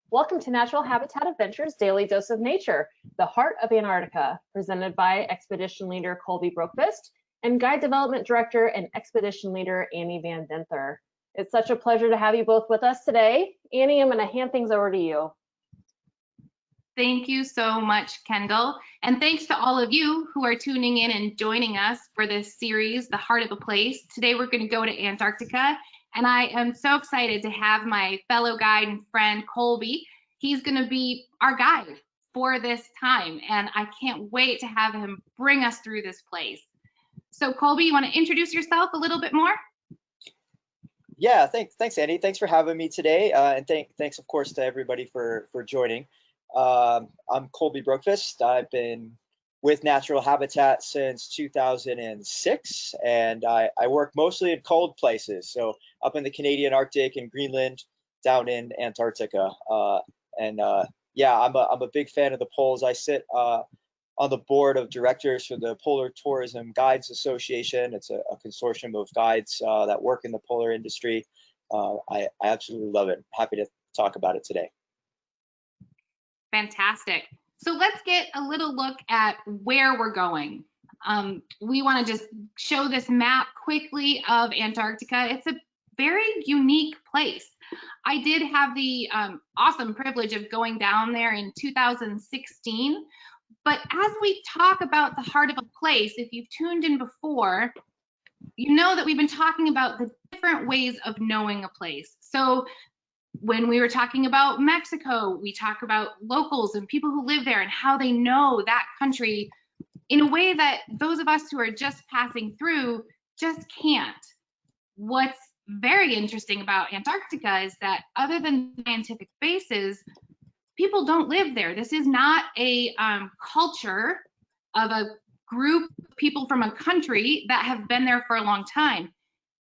Welcome to Natural Habitat Adventures Daily Dose of Nature, the Heart of Antarctica, presented by Expedition Leader Colby Brokvist and Guide Development Director and Expedition Leader Annie Van Dinther. It's such a pleasure to have you both with us today. Annie, I'm going to hand things over to you. Thank you so much, Kendall. And thanks to all of you who are tuning in and joining us for this series, The Heart of a Place. Today we're going to go to Antarctica, and I am so excited to have my fellow guide and friend, Colby. He's going to be our guide for this time, and I can't wait to have him bring us through this place. So Colby, you want to introduce yourself a little bit more? Yeah, thanks, Andy. Thanks for having me today, and thanks, of course, to everybody for joining. I'm Colby Brokvist. I've been with Natural Habitat since 2006, and I work mostly in cold places, so up in the Canadian Arctic and Greenland, down in Antarctica. Yeah, I'm a big fan of the poles. I sit on the board of directors for the Polar Tourism Guides Association. It's a consortium of guides that work in the polar industry. I absolutely love it. Happy to talk about it today. Fantastic. So let's get a little look at where we're going. We want to just show this map quickly of Antarctica. It's a very unique place. I did have the awesome privilege of going down there in 2016. But as we talk about the heart of a place, if you've tuned in before, you know that we've been talking about the different ways of knowing a place. So when we were talking about Mexico, we talk about locals and people who live there and how they know that country in a way that those of us who are just passing through just can't. What's very interesting about Antarctica is that other than scientific bases, people don't live there. This is not a culture of a group of people from a country that have been there for a long time.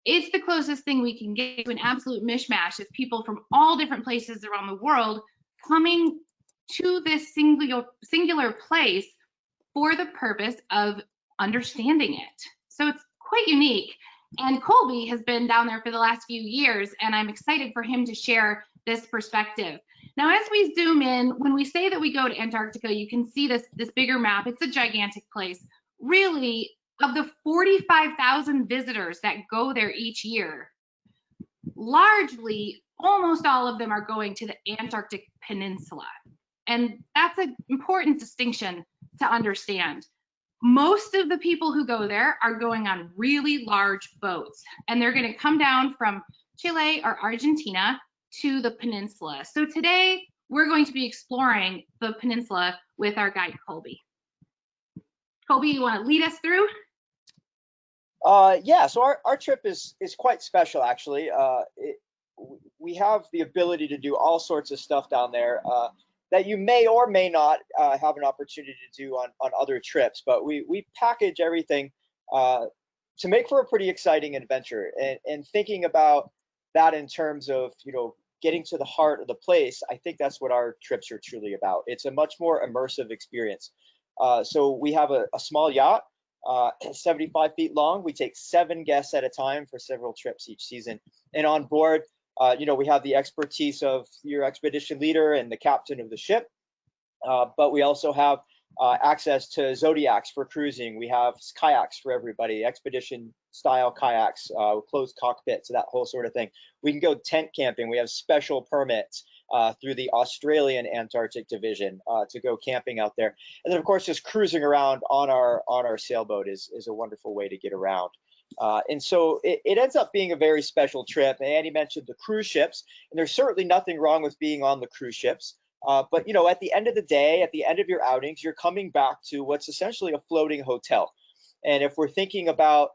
It's the closest thing we can get to an absolute mishmash of people from all different places around the world coming to this singular place for the purpose of understanding it. So it's quite unique. And Colby has been down there for the last few years, and I'm excited for him to share this perspective. Now, as we zoom in, when we say that we go to Antarctica, you can see this bigger map. It's a gigantic place. Really, of the 45,000 visitors that go there each year, largely, almost all of them are going to the Antarctic Peninsula. And that's an important distinction to understand. Most of the people who go there are going on really large boats, and they're going to come down from Chile or Argentina to the peninsula. So today we're going to be exploring the peninsula with our guide Colby. Colby, you want to lead us through? Yeah, so our trip is quite special, actually. We have the ability to do all sorts of stuff down there that you may or may not have an opportunity to do on other trips, but we package everything to make for a pretty exciting adventure. And thinking about that in terms of, getting to the heart of the place, I think that's what our trips are truly about. It's a much more immersive experience. So we have a small yacht, 75 feet long. We take 7 guests at a time for several trips each season. And on board, we have the expertise of your expedition leader and the captain of the ship, but we also have access to zodiacs for cruising. We have kayaks for everybody, expedition style kayaks, closed cockpits, that whole sort of thing. We can go tent camping. We have special permits through the Australian Antarctic Division to go camping out there. And then, of course, just cruising around on our sailboat is a wonderful way to get around. And so it ends up being a very special trip. And Andy mentioned the cruise ships, and there's certainly nothing wrong with being on the cruise ships. But at the end of the day, at the end of your outings, you're coming back to what's essentially a floating hotel. And if we're thinking about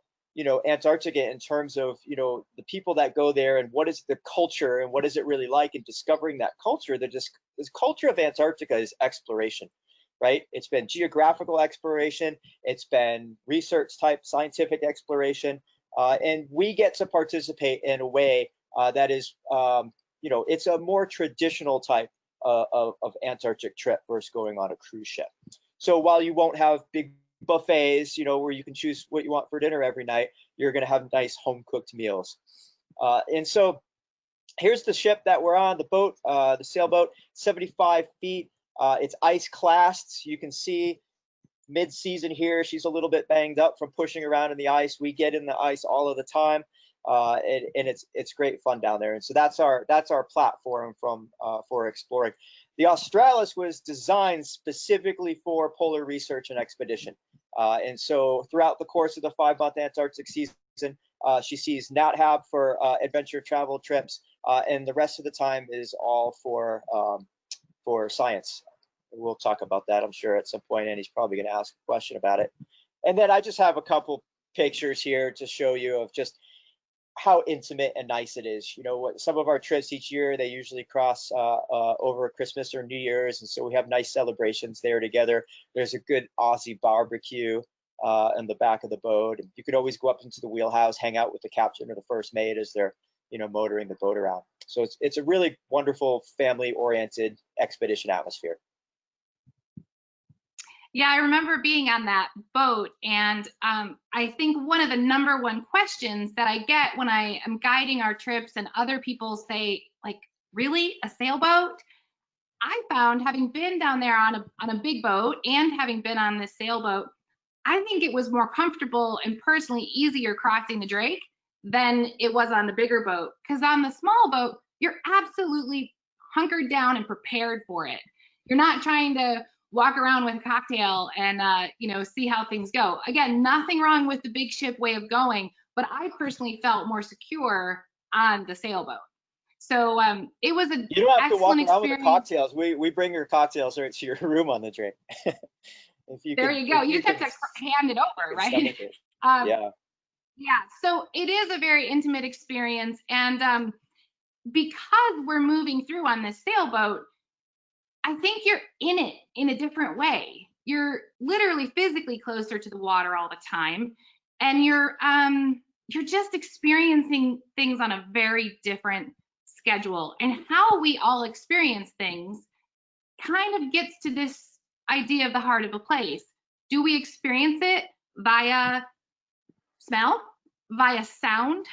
Antarctica in terms of the people that go there and what is the culture and what is it really like, and discovering that culture, this culture of Antarctica is exploration, right? It's been geographical exploration, it's been research type scientific exploration, and we get to participate in a way that is it's a more traditional type of Antarctic trip versus going on a cruise ship. So while you won't have big buffets, where you can choose what you want for dinner every night, you're going to have nice home cooked meals. And so Here's the ship that we're on, the boat, the sailboat, 75 feet. It's ice classed. You can see mid-season here, she's a little bit banged up from pushing around in the ice. We get in the ice all of the time, and it's great fun down there. And so that's our platform for exploring. The Australis was designed specifically for polar research and expedition. And so throughout the course of the 5-month Antarctic season, she sees NatHab for adventure travel trips, and the rest of the time is all for science. We'll talk about that, I'm sure, at some point, and he's probably going to ask a question about it. And then I just have a couple pictures here to show you of just how intimate and nice it is. You know, what some of our trips each year, they usually cross over Christmas or New Year's, and so we have nice celebrations there together. There's a good Aussie barbecue in the back of the boat. And you could always go up into the wheelhouse, hang out with the captain or the first mate as they're, you know, motoring the boat around. So it's a really wonderful family-oriented expedition atmosphere. Yeah, I remember being on that boat, and I think one of the #1 questions that I get when I am guiding our trips and other people say, like, really, a sailboat? I found, having been down there on a big boat and having been on this sailboat, I think it was more comfortable and personally easier crossing the Drake than it was on the bigger boat. Because on the small boat, you're absolutely hunkered down and prepared for it. You're not trying to walk around with a cocktail and you know, see how things go. Again, nothing wrong with the big ship way of going, but I personally felt more secure on the sailboat. So it was an You don't have to walk excellent around with the experience. cocktails. We bring your cocktails right to your room on the Drake. There you go. You just have to hand it over, right? Yeah. Yeah. So it is a very intimate experience, and because we're moving through on this sailboat, I think you're in it in a different way. You're literally physically closer to the water all the time, and you're just experiencing things on a very different schedule. And how we all experience things kind of gets to this idea of the heart of a place. Do we experience it via smell, via sound?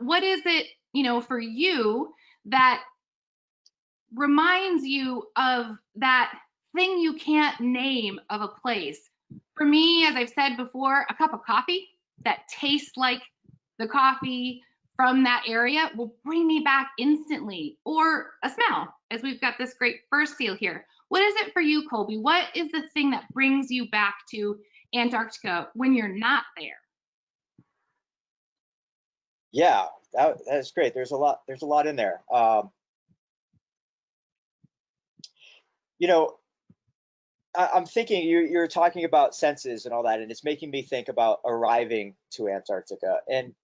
What is it, you know, for you that reminds you of that thing you can't name of a place? For me, as I've said before, a cup of coffee that tastes like the coffee from that area will bring me back instantly, or a smell, as we've got this great fur seal here. What is it for you, Colby? What is the thing that brings you back to Antarctica when you're not there? Yeah, that's great. There's a lot in there. You know, I'm thinking you're talking about senses and all that, and it's making me think about arriving to Antarctica, and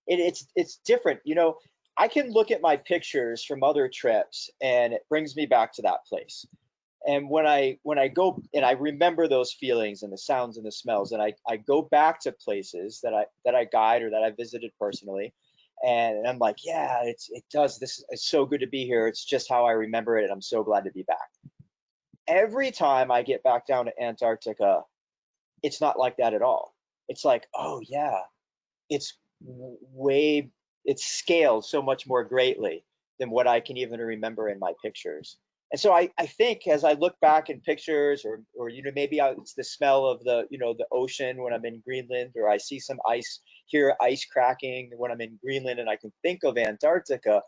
it's different. You know, I can look at my pictures from other trips, and it brings me back to that place. And when I go and I remember those feelings and the sounds and the smells, and I go back to places that I guide or that I visited personally, and I'm like, yeah, it does. This is so good to be here. It's just how I remember it, and I'm so glad to be back. Every time I get back down to Antarctica, it's not like that at all. It's like, oh yeah, it's it's scaled so much more greatly than what I can even remember in my pictures. And so I think as I look back in pictures, or you know, maybe it's the smell of the, you know, the ocean when I'm in Greenland, or I see some ice, hear ice cracking when I'm in Greenland, and I can think of Antarctica.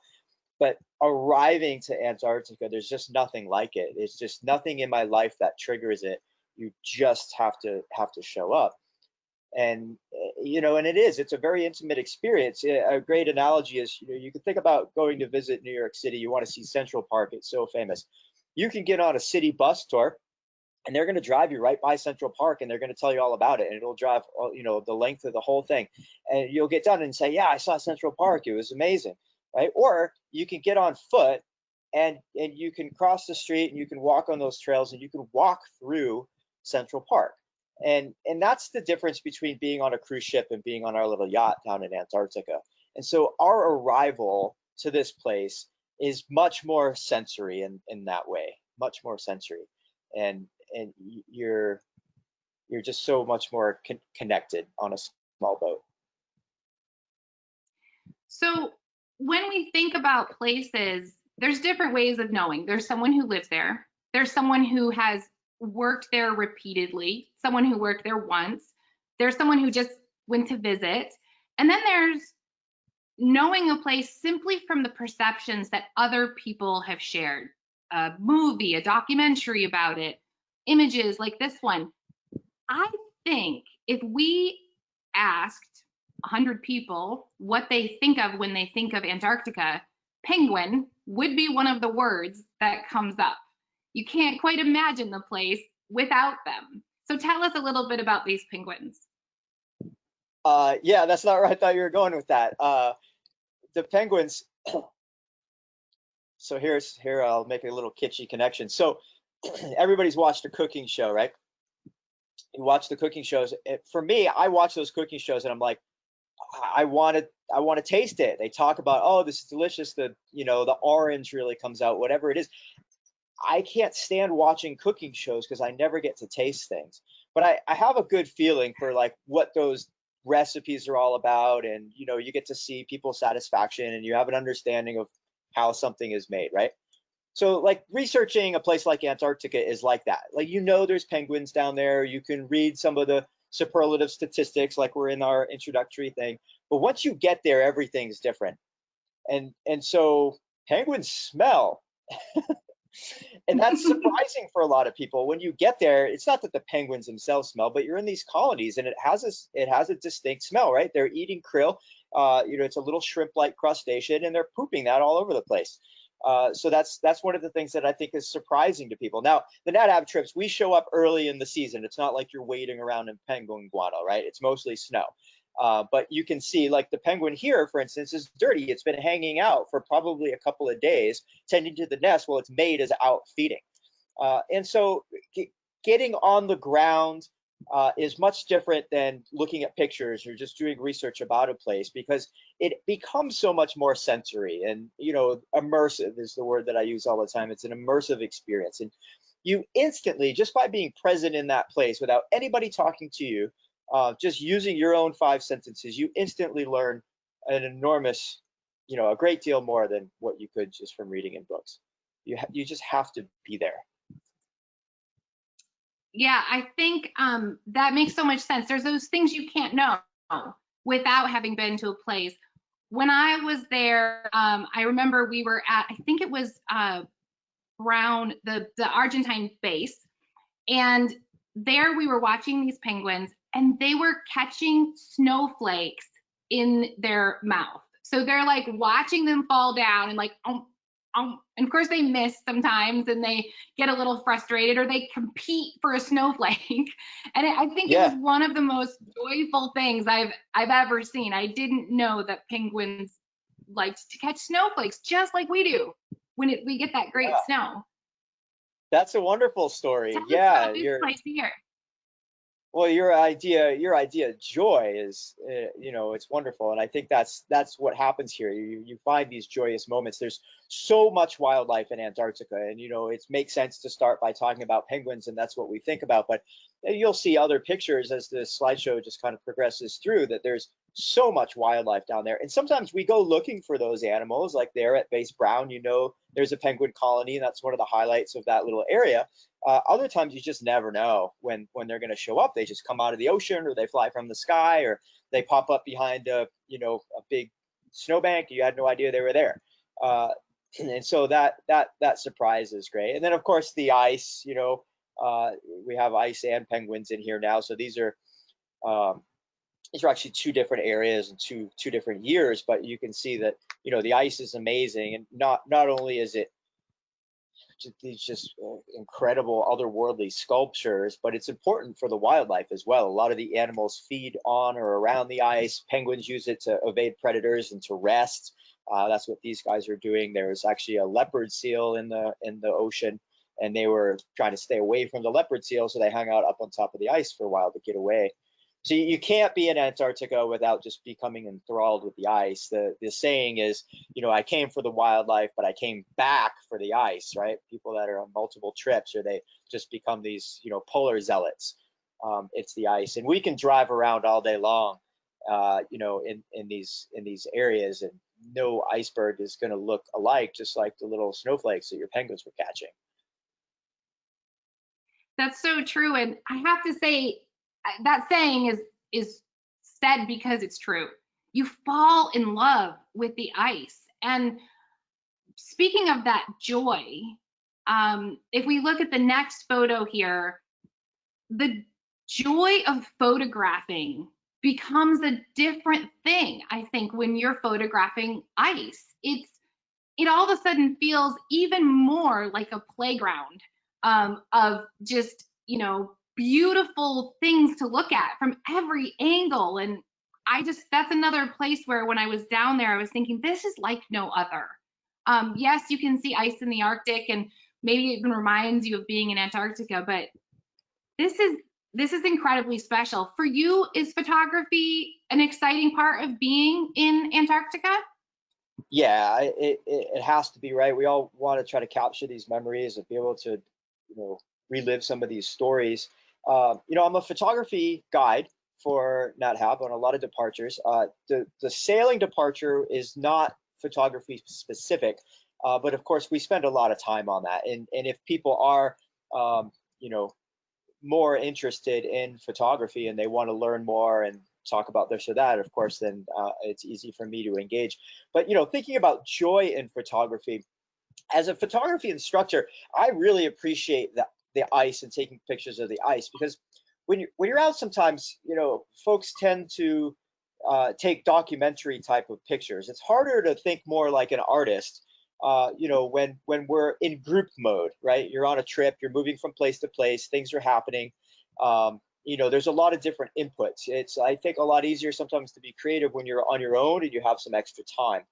But arriving to Antarctica, there's just nothing like it. It's just nothing in my life that triggers it. You just have to show up. And you know, and it's a very intimate experience. A great analogy is, you know, you can think about going to visit New York City. You want to see Central Park, it's so famous. You can get on a city bus tour, and they're going to drive you right by Central Park, and they're going to tell you all about it, and it'll drive, you know, the length of the whole thing, and you'll get done and say, yeah, I saw Central Park, it was amazing, right? Or you can get on foot, and you can cross the street, and you can walk on those trails, and you can walk through Central Park. And that's the difference between being on a cruise ship and being on our little yacht down in Antarctica. And so our arrival to this place is much more sensory in that way, much more sensory. And you're just so much more connected on a small boat. So when we think about places, there's different ways of knowing. There's someone who lives there. There's someone who has worked there repeatedly, someone who worked there once. There's someone who just went to visit. And then there's knowing a place simply from the perceptions that other people have shared. A movie, a documentary about it, images like this one. I think if we asked 100 people what they think of when they think of Antarctica, penguin would be one of the words that comes up. You can't quite imagine the place without them. So tell us a little bit about these penguins. Yeah, that's not where I thought you were going with that. The penguins. So here I'll make a little kitschy connection. So everybody's watched a cooking show, right? You watch the cooking shows. For me, I watch those cooking shows and I'm like, I want to taste it. They talk about, oh, this is delicious. The orange really comes out, whatever it is. I can't stand watching cooking shows because I never get to taste things. But I have a good feeling for like what those recipes are all about, and you get to see people's satisfaction and you have an understanding of how something is made, right? So like researching a place like Antarctica is like that. Like, there's penguins down there. You can read some of the superlative statistics like we're in our introductory thing. But once you get there, everything's different. And so penguins smell. And that's surprising for a lot of people. When you get there, it's not that the penguins themselves smell, but you're in these colonies and it has a distinct smell, right? They're eating krill. It's a little shrimp-like crustacean and they're pooping that all over the place. So that's one of the things that I think is surprising to people. Now, the NatAv trips, we show up early in the season. It's not like you're wading around in penguin guano, right? It's mostly snow. But you can see, like the penguin here, for instance, is dirty. It's been hanging out for probably a couple of days, tending to the nest while its mate is out feeding. And so getting on the ground is much different than looking at pictures or just doing research about a place, because it becomes so much more sensory and immersive is the word that I use all the time. It's an immersive experience, and you instantly, just by being present in that place without anybody talking to you, just using your own 5 sentences, you instantly learn an enormous, a great deal more than what you could just from reading in books. You just have to be there. Yeah, I think that makes so much sense. There's those things you can't know without having been to a place. When I was there, I remember we were at, I think it was Brown, the Argentine base, and there we were watching these penguins and they were catching snowflakes in their mouth. So they're like watching them fall down and like, and of course they miss sometimes and they get a little frustrated or they compete for a snowflake. And I think it was one of the most joyful things I've ever seen. I didn't know that penguins liked to catch snowflakes just like we do when we get that great snow. That's a wonderful story. Tell us Yeah, about this place here. Well, your idea of joy is, it's wonderful, and I think that's what happens here. You find these joyous moments. There's so much wildlife in Antarctica, and it makes sense to start by talking about penguins, and that's what we think about. But you'll see other pictures as the slideshow just kind of progresses through that. There's so much wildlife down there, and sometimes we go looking for those animals. Like there at Base Brown, there's a penguin colony, and that's one of the highlights of that little area. Other times you just never know when they're going to show up. They just come out of the ocean, or they fly from the sky, or they pop up behind a big snowbank. You had no idea they were there. And so that surprise is great. And then of course the ice, we have ice and penguins in here now. So these are actually 2 different areas and two different years, but you can see that, the ice is amazing. And not only is it these just incredible otherworldly sculptures, but it's important for the wildlife as well. A lot of the animals feed on or around the ice. Penguins use it to evade predators and to rest. That's what these guys are doing. There's actually a leopard seal in the ocean, and they were trying to stay away from the leopard seal, so they hung out up on top of the ice for a while to get away. So you can't be in Antarctica without just becoming enthralled with the ice. The saying is, I came for the wildlife, but I came back for the ice, right? People that are on multiple trips, or they just become these, polar zealots. It's the ice, and we can drive around all day long, in these areas, and no iceberg is going to look alike, just like the little snowflakes that your penguins were catching. That's so true. And I have to say, that saying is said because it's true. You fall in love with the ice. And speaking of that joy, if we look at the next photo here, the joy of photographing becomes a different thing, I think, when you're photographing ice. It all of a sudden feels even more like a playground of just, beautiful things to look at from every angle. And that's another place where when I was down there, I was thinking, this is like no other. Yes, you can see ice in the Arctic, and maybe it even reminds you of being in Antarctica, but this is incredibly special. For you, is photography an exciting part of being in Antarctica? Yeah, it has to be, right? We all want to try to capture these memories and be able to, relive some of these stories. I'm a photography guide for NatHab on a lot of departures. The sailing departure is not photography specific, but of course we spend a lot of time on that. And if people are, more interested in photography and they want to learn more and talk about this or that, of course, then it's easy for me to engage. But thinking about joy in photography, as a photography instructor, I really appreciate the ice and taking pictures of the ice, because when you're out, sometimes folks tend to take documentary type of pictures. It's harder to think more like an artist. When we're in group mode, right? You're on a trip, you're moving from place to place, things are happening. There's a lot of different inputs. It's, I think, a lot easier sometimes to be creative when you're on your own and you have some extra time.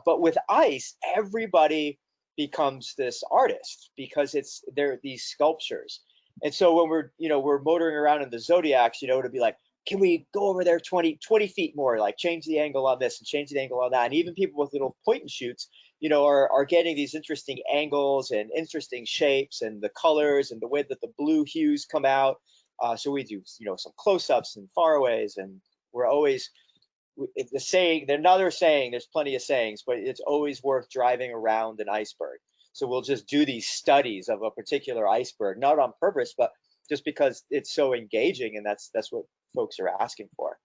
But with ice, everybody becomes this artist because they're these sculptures. And so when we're motoring around in the Zodiacs, to be like, can we go over there 20 feet more, like change the angle on this and change the angle on that? And even people with little point and shoots, are getting these interesting angles and interesting shapes and the colors and the way that the blue hues come out. So we do, some close-ups and faraways, and we're always, the saying, another saying, there's plenty of sayings, but it's always worth driving around an iceberg. So we'll just do these studies of a particular iceberg, not on purpose, but just because it's so engaging, and that's what folks are asking for.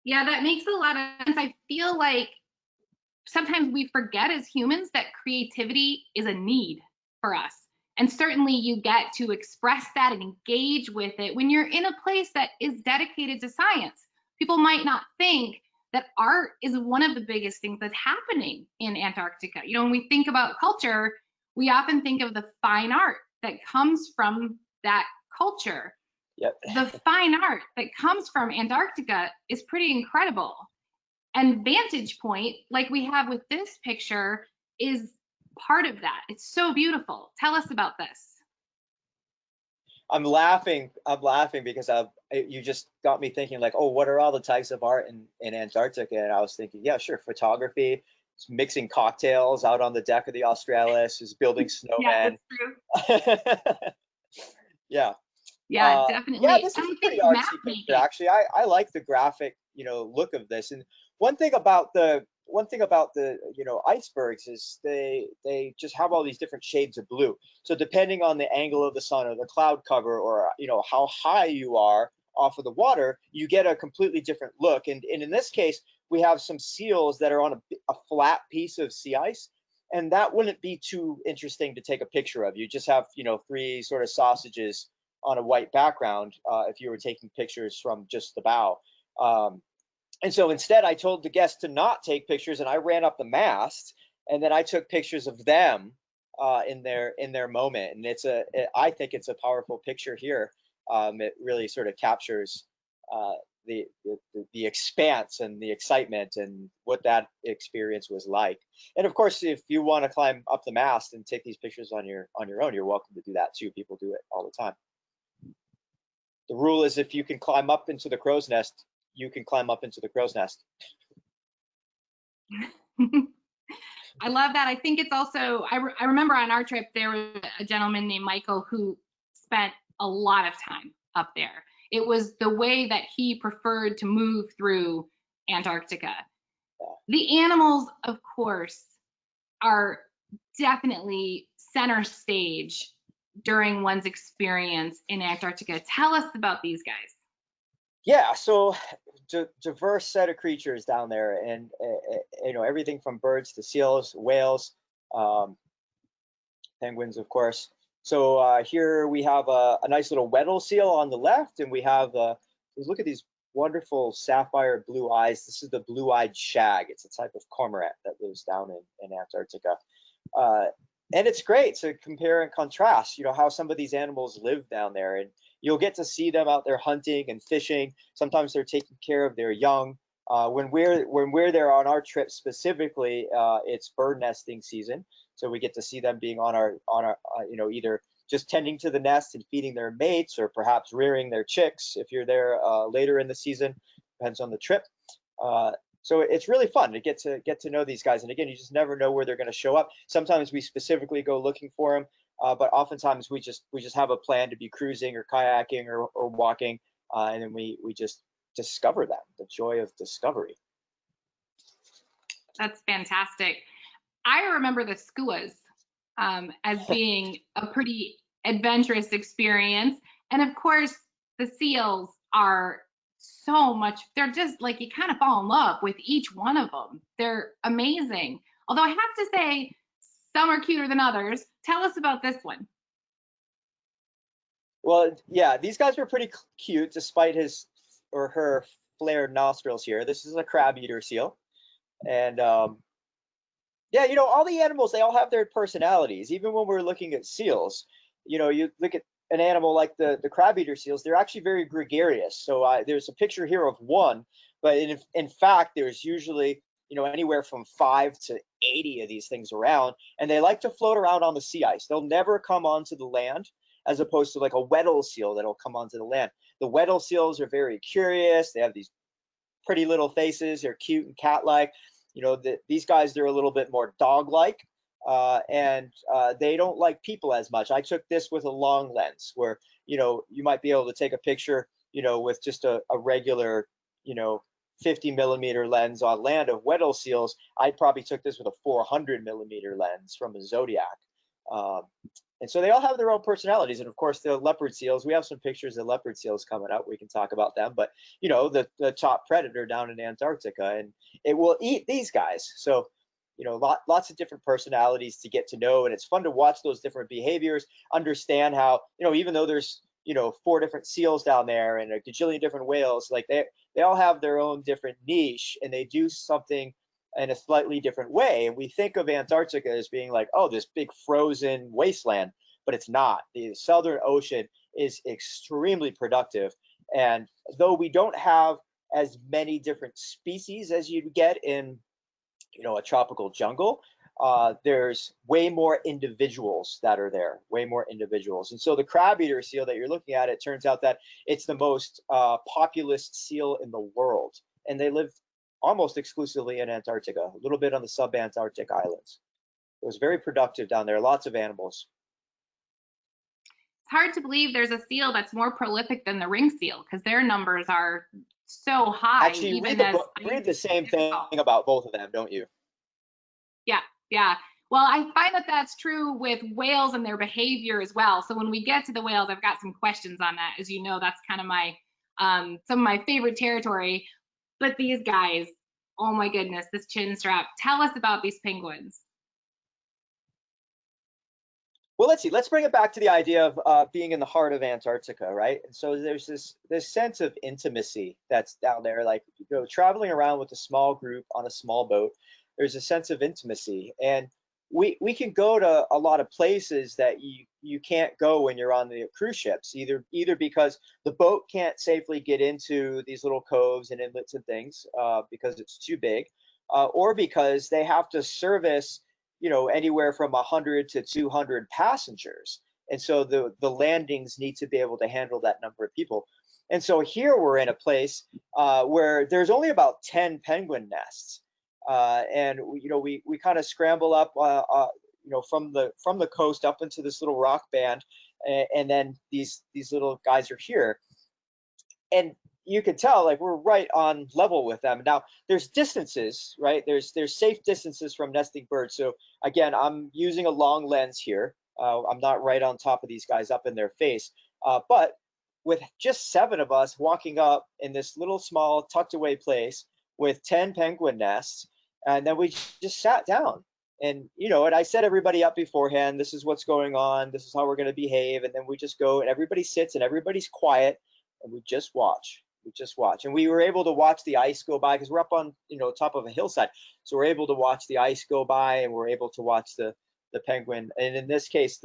Yeah, that makes a lot of sense. I feel like sometimes we forget as humans that creativity is a need for us. And certainly you get to express that and engage with it when you're in a place that is dedicated to science. People might not think that art is one of the biggest things that's happening in Antarctica. When we think about culture, we often think of the fine art that comes from that culture. Yep. The fine art that comes from Antarctica is pretty incredible. And vantage point, like we have with this picture, is part of that. It's so beautiful. Tell us about this. I'm laughing because you just got me thinking, like, oh, what are all the types of art in Antarctica? And I was thinking, yeah, sure, photography, mixing cocktails out on the deck of the Australis, is building snowmen. Yeah, that's true. Yeah. Yeah, definitely. Yeah, this is a pretty artsy picture, actually. I like the graphic, look of this. And one thing about the icebergs is they just have all these different shades of blue. So depending on the angle of the sun or the cloud cover, or how high you are off of the water, you get a completely different look. And in this case, we have some seals that are on a flat piece of sea ice, and that wouldn't be too interesting to take a picture of. You just have 3 sort of sausages on a white background if you were taking pictures from just the bow. And so instead, I told the guests to not take pictures, and I ran up the mast, and then I took pictures of them in their moment. And I think it's a powerful picture here. It really sort of captures the expanse and the excitement and what that experience was like. And of course, if you want to climb up the mast and take these pictures on your own, you're welcome to do that too. People do it all the time. The rule is, if you can climb up into the crow's nest, you can climb up into the crow's nest. I love that. I think it's also, I remember on our trip, there was a gentleman named Michael who spent a lot of time up there. It was the way that he preferred to move through Antarctica. The animals, of course, are definitely center stage during one's experience in Antarctica. Tell us about these guys. Yeah, so diverse set of creatures down there, and everything from birds to seals, whales, penguins, of course. So here we have a nice little Weddell seal on the left, and we have look at these wonderful sapphire blue eyes. This is the blue-eyed shag. It's a type of cormorant that lives down in Antarctica. And it's great to compare and contrast, how some of these animals live down there. And you'll get to see them out there hunting and fishing. Sometimes they're taking care of their young. When we're there on our trip specifically, it's bird nesting season. So we get to see them being on our either just tending to the nest and feeding their mates, or perhaps rearing their chicks if you're there later in the season. Depends on the trip. So it's really fun to get to know these guys. And again, you just never know where they're going to show up. Sometimes we specifically go looking for them, but oftentimes we just have a plan to be cruising or kayaking or walking, and then we just discover them. The joy of discovery. That's fantastic. I remember the skuas as being a pretty adventurous experience. And of course, the seals are so much, they're just like, you kind of fall in love with each one of them. They're amazing. Although I have to say, some are cuter than others. Tell us about this one. Well, yeah, these guys were pretty cute despite his or her flared nostrils here. This is a crab eater seal. And yeah, all the animals, they all have their personalities. Even when we're looking at seals, you look at an animal like the crab eater seals, they're actually very gregarious. So there's a picture here of one, but in fact, there's usually, anywhere from 5 to 80 of these things around, and they like to float around on the sea ice. They'll never come onto the land, as opposed to like a Weddell seal that'll come onto the land. The Weddell seals are very curious. They have these pretty little faces. They're cute and cat-like. These guys, they're a little bit more dog-like, and they don't like people as much. I took this with a long lens where, you might be able to take a picture, with just a regular, 50 millimeter lens on land of Weddell seals. I probably took this with a 400 millimeter lens from a Zodiac. And so they all have their own personalities. And of course, the leopard seals, we have some pictures of leopard seals coming up. We can talk about them. But, the top predator down in Antarctica, and it will eat these guys. So, lots of different personalities to get to know. And it's fun to watch those different behaviors, understand how, even though there's, 4 different seals down there and a gajillion different whales, like they all have their own different niche, and they do something in a slightly different way. And we think of Antarctica as being like, oh, this big frozen wasteland, but it's not. The Southern Ocean is extremely productive. And though we don't have as many different species as you'd get in, a tropical jungle, there's way more individuals that are there, way more individuals. And so the crab eater seal that you're looking at, it turns out that it's the most populous seal in the world. And they live almost exclusively in Antarctica, a little bit on the subantarctic islands. It was very productive down there, lots of animals. It's hard to believe there's a seal that's more prolific than the ring seal, because their numbers are so high. Actually, read the same thing about both of them, don't you? Yeah. Well, I find that that's true with whales and their behavior as well. So when we get to the whales, I've got some questions on that. As you know, that's kind of my some of my favorite territory. But these guys, oh my goodness, this chin strap. Tell us about these penguins. Well, let's see. Let's bring it back to the idea of being in the heart of Antarctica, right? And so there's this sense of intimacy that's down there. Like, traveling around with a small group on a small boat, there's a sense of intimacy. And we can go to a lot of places that you can't go when you're on the cruise ships, either because the boat can't safely get into these little coves and inlets and things because it's too big, or because they have to service, anywhere from 100 to 200 passengers. And so the landings need to be able to handle that number of people. And so here we're in a place where there's only about 10 penguin nests. And we kind of scramble up, from the coast up into this little rock band, and then these little guys are here. And you could tell like we're right on level with them. Now there's distances, right? There's safe distances from nesting birds. So again, I'm using a long lens here. I'm not right on top of these guys up in their face. But with just 7 of us walking up in this little small tucked away place with 10 penguin nests, and then we just sat down. And and I set everybody up beforehand. This is what's going on. This is how we're going to behave. And then we just go and everybody sits and everybody's quiet and we just watch. We just watch. And we were able to watch the ice go by because we're up on top of a hillside. So we're able to watch the ice go by and we're able to watch the penguin. And in this case,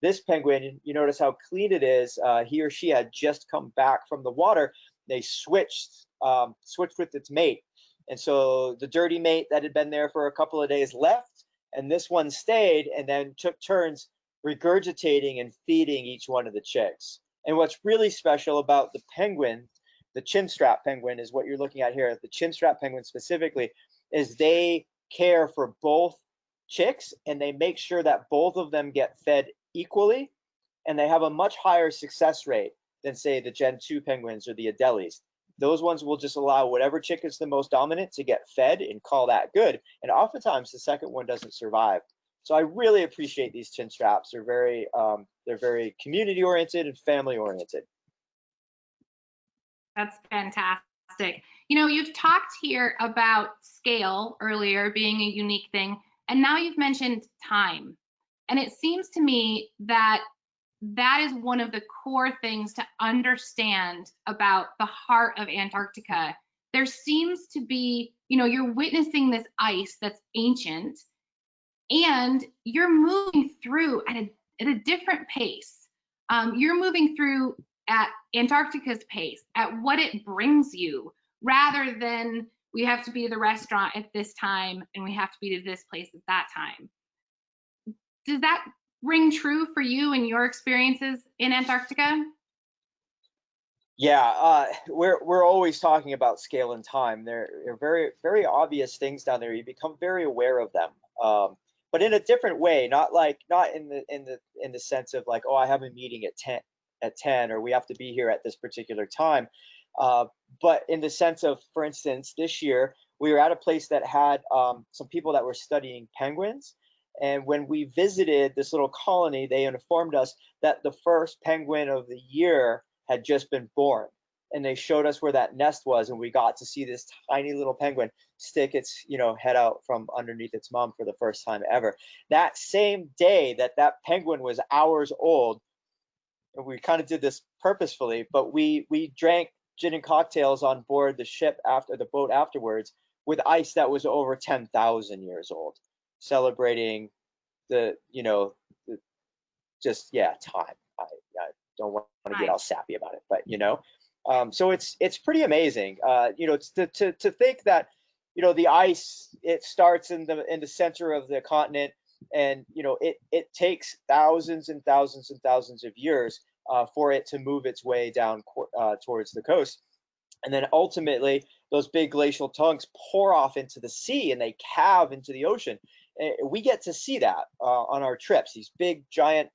this penguin, you notice how clean it is. He or she had just come back from the water. They switched with its mate. And so the dirty mate that had been there for a couple of days left, and this one stayed and then took turns regurgitating and feeding each one of the chicks. And what's really special about the penguin, the chinstrap penguin is what you're looking at here, the chinstrap penguin specifically, is they care for both chicks and they make sure that both of them get fed equally, and they have a much higher success rate than say the Gen 2 penguins or the Adelies. Those ones will just allow whatever chick is the most dominant to get fed and call that good. And oftentimes the second one doesn't survive. So I really appreciate these chinstraps. They're very community oriented and family oriented. That's fantastic. You've talked here about scale earlier being a unique thing, and now you've mentioned time. And it seems to me that that is one of the core things to understand about the heart of Antarctica. There seems to be, you're witnessing this ice that's ancient, and you're moving through at a different pace. You're moving through at Antarctica's pace, at what it brings you, rather than we have to be to the restaurant at this time and we have to be to this place at that time. Does that ring true for you and your experiences in Antarctica? Yeah, we're always talking about scale and time. They're very, very obvious things down there. You become very aware of them, but in a different way. Not in the sense of like, oh, I have a meeting at 10 or we have to be here at this particular time. But in the sense of, for instance, this year we were at a place that had some people that were studying penguins. And when we visited this little colony, they informed us that the first penguin of the year had just been born. And they showed us where that nest was, and we got to see this tiny little penguin stick its head out from underneath its mom for the first time ever. That same day that penguin was hours old, and we kind of did this purposefully, but we drank gin and cocktails on board the boat afterwards with ice that was over 10,000 years old, celebrating time. I don't want to get all sappy about it, but so it's pretty amazing. To think that the ice, it starts in the center of the continent, and it takes thousands and thousands and thousands of years for it to move its way down towards the coast. And then ultimately those big glacial tongues pour off into the sea and they calve into the ocean. We get to see that on our trips, these big giant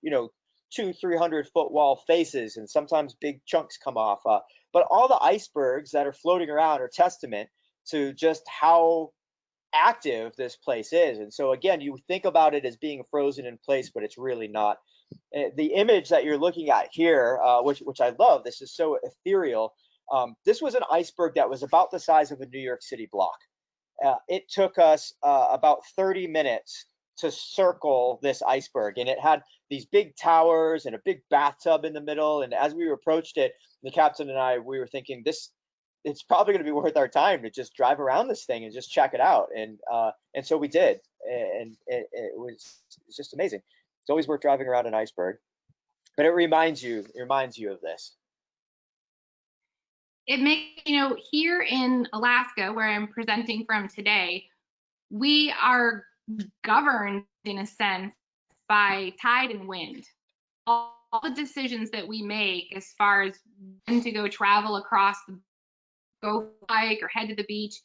200-300 foot wall faces, and sometimes big chunks come off, but all the icebergs that are floating around are testament to just how active this place is. And so again, you think about it as being frozen in place, but it's really not. The image that you're looking at here, which I love, this is so ethereal. This was an iceberg that was about the size of a New York City block. It took us about 30 minutes to circle this iceberg, and it had these big towers and a big bathtub in the middle. And as we approached it, the captain and I, we were thinking it's probably going to be worth our time to just drive around this thing and just check it out. And so we did, and it's just amazing. It's always worth driving around an iceberg, but it reminds you of this. It makes, here in Alaska, where I'm presenting from today, we are governed in a sense by tide and wind. All the decisions that we make as far as when to go travel across, go hike or head to the beach,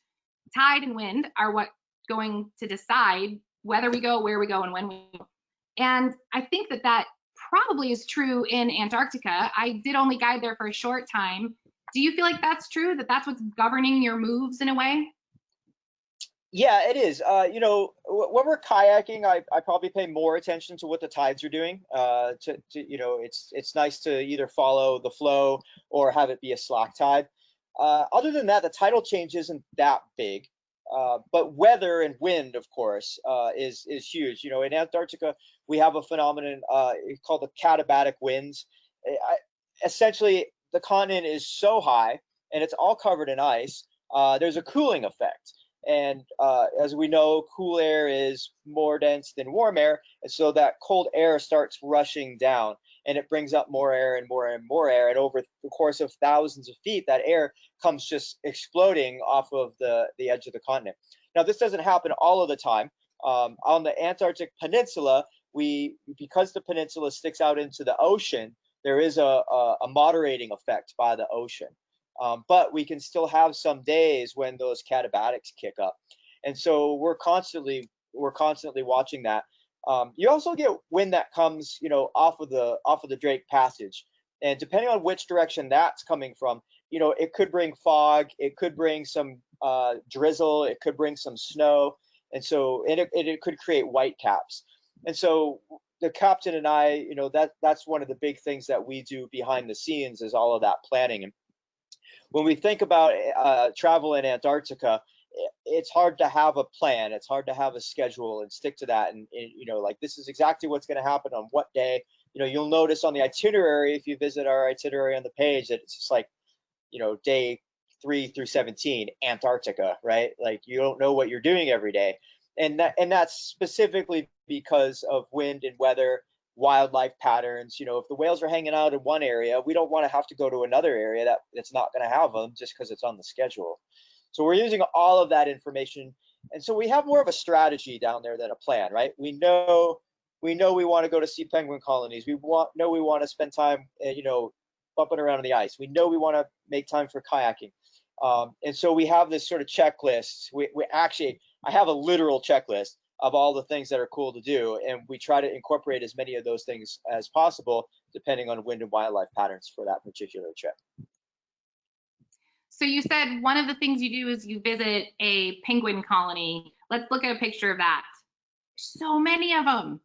tide and wind are what going to decide whether we go, where we go, and when we go. And I think that probably is true in Antarctica. I did only guide there for a short time, Do you feel like that's true, that that's what's governing your moves in a way? Yeah, it is. You know, when we're kayaking, I probably pay more attention to what the tides are doing. You know, it's nice to either follow the flow or have it be a slack tide. Other than that, the tidal change isn't that big. But weather and wind, of course, is huge. You know, in Antarctica, we have a phenomenon called the Katabatic winds. Essentially, the continent is so high and it's all covered in ice. There's a cooling effect. And as we know, cool air is more dense than warm air. And so that cold air starts rushing down and it brings up more air and more and more air. And over the course of thousands of feet, that air comes just exploding off of the edge of the continent. Now, this doesn't happen all of the time. On the Antarctic Peninsula, because the peninsula sticks out into the ocean, there is a moderating effect by the ocean. But we can still have some days when those catabatics kick up, and so we're constantly watching that. You also get wind that comes, you know, off of the Drake Passage, and depending on which direction that's coming from, you know, it could bring fog, it could bring some drizzle, it could bring some snow, and so it could create white caps. And so the captain and I, you know, that's one of the big things that we do behind the scenes is all of that planning. And when we think about travel in Antarctica, it's hard to have a plan. It's hard to have a schedule and stick to that. And you know, like this is exactly what's going to happen on what day. You know, you'll notice on the itinerary, if you visit our itinerary on the page, that it's just like, you know, day 3 through 17, Antarctica, right? Like you don't know what you're doing every day. And that's specifically because of wind and weather, wildlife patterns. You know, if the whales are hanging out in one area, we don't want to have to go to another area that's not going to have them just because it's on the schedule. So we're using all of that information, and so we have more of a strategy down there than a plan, right? We know we want to go to sea penguin colonies. We want to spend time, you know, bumping around on the ice. We know we want to make time for kayaking, and so we have this sort of checklist. We actually, I have a literal checklist of all the things that are cool to do, and we try to incorporate as many of those things as possible, depending on wind and wildlife patterns for that particular trip. So you said one of the things you do is you visit a penguin colony. Let's look at a picture of that. So many of them.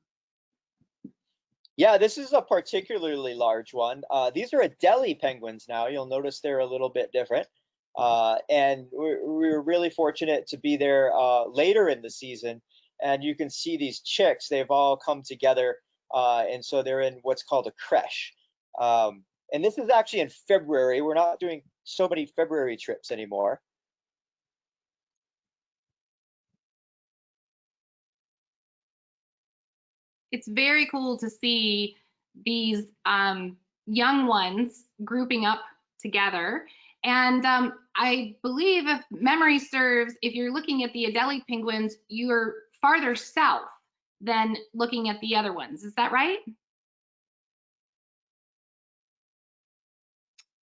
Yeah, this is a particularly large one. These are Adelie penguins now. You'll notice they're a little bit different. And we're really fortunate to be there later in the season. And you can see these chicks, they've all come together. And so they're in what's called a creche. And this is actually in February. We're not doing so many February trips anymore. It's very cool to see these young ones grouping up together. And I believe, if memory serves, if you're looking at the Adelie penguins, you're farther south than looking at the other ones. Is that right?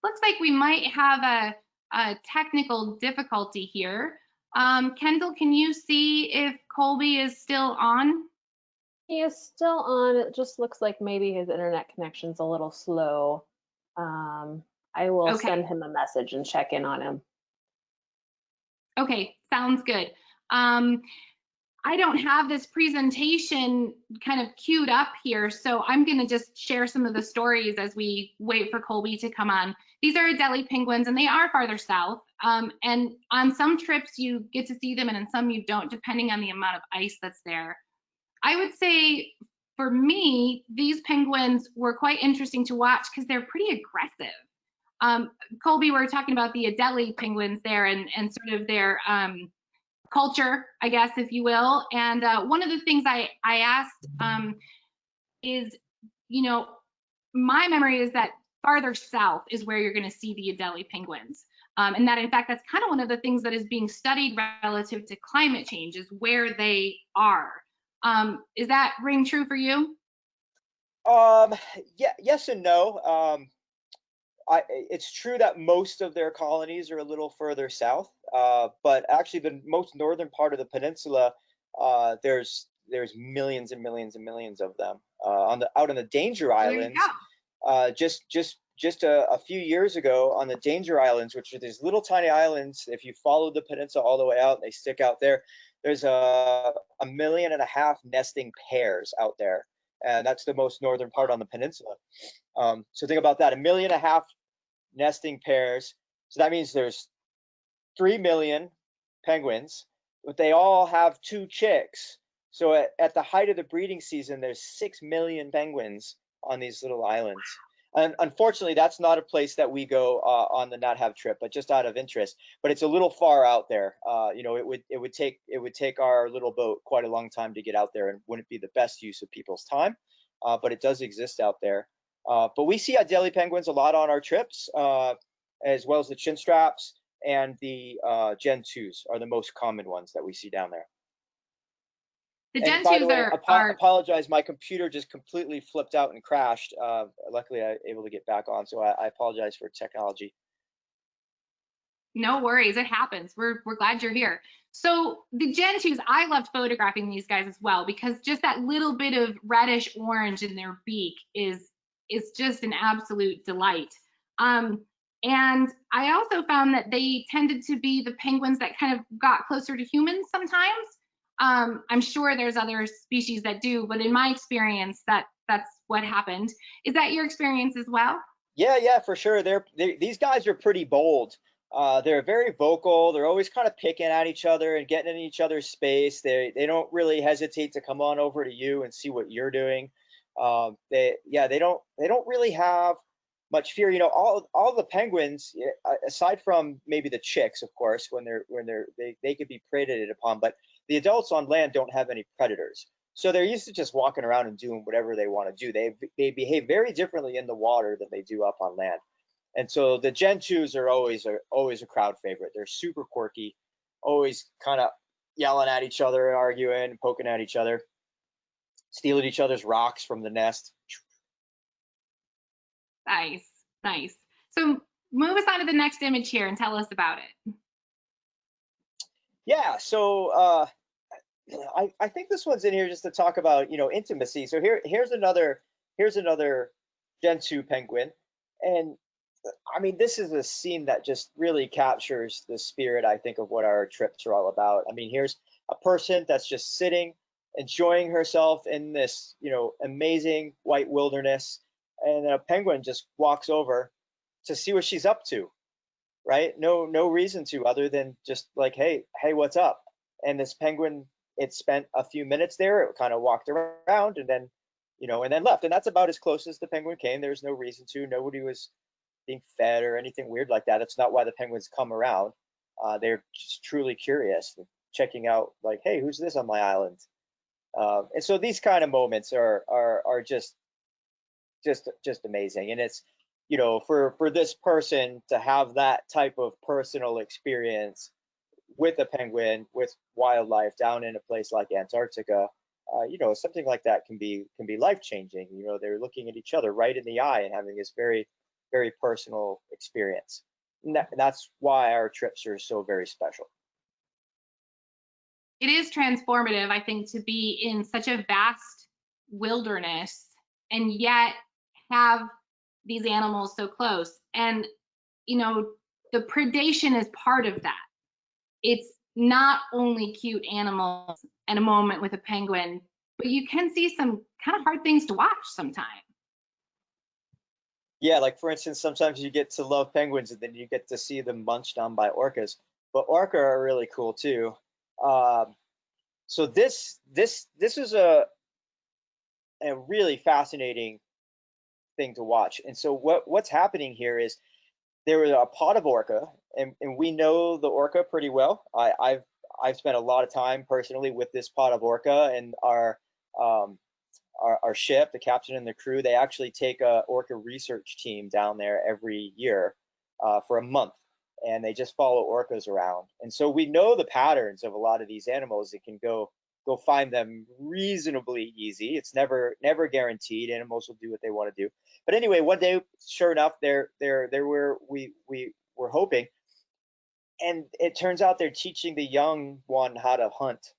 Looks like we might have a technical difficulty here. Kendall, can you see if Colby is still on? He is still on. It just looks like maybe his internet connection's a little slow. I will send him a message and check in on him. Okay, sounds good. I don't have this presentation kind of queued up here, so I'm going to just share some of the stories as we wait for Colby to come on. These are Adelie penguins, and they are farther south. And on some trips, you get to see them, and in some you don't, depending on the amount of ice that's there. I would say, for me, these penguins were quite interesting to watch because they're pretty aggressive. Colby, we're talking about the Adelie penguins there and sort of their culture, I guess, if you will. And one of the things I asked is, you know, my memory is that farther south is where you're going to see the Adelie penguins. And that, in fact, that's kind of one of the things that is being studied relative to climate change, is where they are. Is that ring true for you? Yeah, yes and no. It's true that most of their colonies are a little further south, but actually the most northern part of the peninsula, there's millions and millions and millions of them out on the Danger Islands. Just just a few years ago on the Danger Islands, which are these little tiny islands. If you follow the peninsula all the way out, they stick out there. There's a 1.5 million nesting pairs out there, and that's the most northern part on the peninsula. So think about that, 1.5 million nesting pairs. So that means there's 3 million penguins, but they all have 2 chicks. So at the height of the breeding season, there's 6 million penguins on these little islands. And unfortunately, that's not a place that we go on the Nat Have trip, but just out of interest. But it's a little far out there. You know, it would take our little boat quite a long time to get out there, and wouldn't be the best use of people's time. But it does exist out there. But we see Adelie penguins a lot on our trips, as well as the chin straps, and the Gen 2s are the most common ones that we see down there. The Gen And by the 2s way, are apologize, my computer just completely flipped out and crashed. Luckily, I was able to get back on, so I apologize for technology. no worries, it happens. We're glad you're here. So the Gen 2s, I loved photographing these guys as well, because just that little bit of reddish orange in their beak is just an absolute delight. And I also found that they tended to be the penguins that kind of got closer to humans sometimes. I'm sure there's other species that do, but in my experience, that's what happened. Is that your experience as well? Yeah, for sure. These guys are pretty bold. They're very vocal. They're always kind of picking at each other and getting in each other's space. They don't really hesitate to come on over to you and see what you're doing. They don't really have much fear. You know, all the penguins, aside from maybe the chicks, of course, when they could be predated upon, but the adults on land don't have any predators. So they're used to just walking around and doing whatever they want to do. They behave very differently in the water than they do up on land. And so the Gen 2s are always a crowd favorite. They're super quirky, always kind of yelling at each other, arguing, poking at each other, stealing each other's rocks from the nest. Nice, nice. So move us on to the next image here and tell us about it. Yeah, so I think this one's in here just to talk about, you know, intimacy. So here's another Gen 2 penguin, and I mean, this is a scene that just really captures the spirit, I think, of what our trips are all about. I mean, here's a person that's just sitting, enjoying herself in this, you know, amazing white wilderness, and a penguin just walks over to see what she's up to, right? No reason to, other than just like, hey, what's up? And this penguin, it spent a few minutes there. It kind of walked around and then, you know, and then left. And that's about as close as the penguin came. There's no reason to. Nobody was being fed or anything weird like that. It's not why the penguins come around. They're just truly curious, checking out, like, hey, who's this on my island? And so these kind of moments are just amazing. And it's, you know, for this person to have that type of personal experience with a penguin, with wildlife down in a place like Antarctica, you know, something like that can be life changing. You know, they're looking at each other right in the eye and having this very, very personal experience. And that's why our trips are so very special. It is transformative, I think, to be in such a vast wilderness and yet have these animals so close. And, you know, the predation is part of that. It's not only cute animals and a moment with a penguin, but you can see some kind of hard things to watch sometimes. Yeah, like for instance, sometimes you get to love penguins and then you get to see them munched on by orcas. But orca are really cool too. So this is a really fascinating thing to watch. And so what's happening here is there was a pod of orca, and we know the orca pretty well. I've spent a lot of time personally with this pod of orca, and our ship, the captain and the crew, they actually take a orca research team down there every year for a month, and they just follow orcas around. And so we know the patterns of a lot of these animals. It can go find them reasonably easy. It's never guaranteed. Animals will do what they want to do. But anyway, one day, sure enough, there were we were hoping, and it turns out they're teaching the young one how to hunt.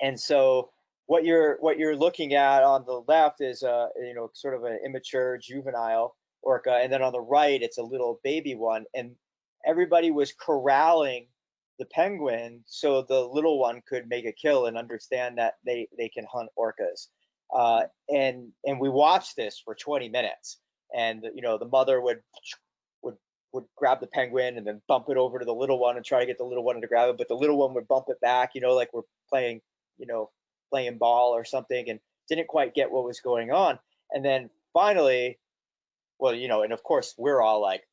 And so what you're looking at on the left is you know, sort of an immature juvenile orca, and then on the right it's a little baby one, and everybody was corralling the penguin so the little one could make a kill and understand that they can hunt orcas. And we watched this for 20 minutes, and you know, the mother would grab the penguin and then bump it over to the little one and try to get the little one to grab it, but the little one would bump it back, you know, like we're playing, you know, playing ball or something, and didn't quite get what was going on. And then finally, well, you know, and of course we're all like,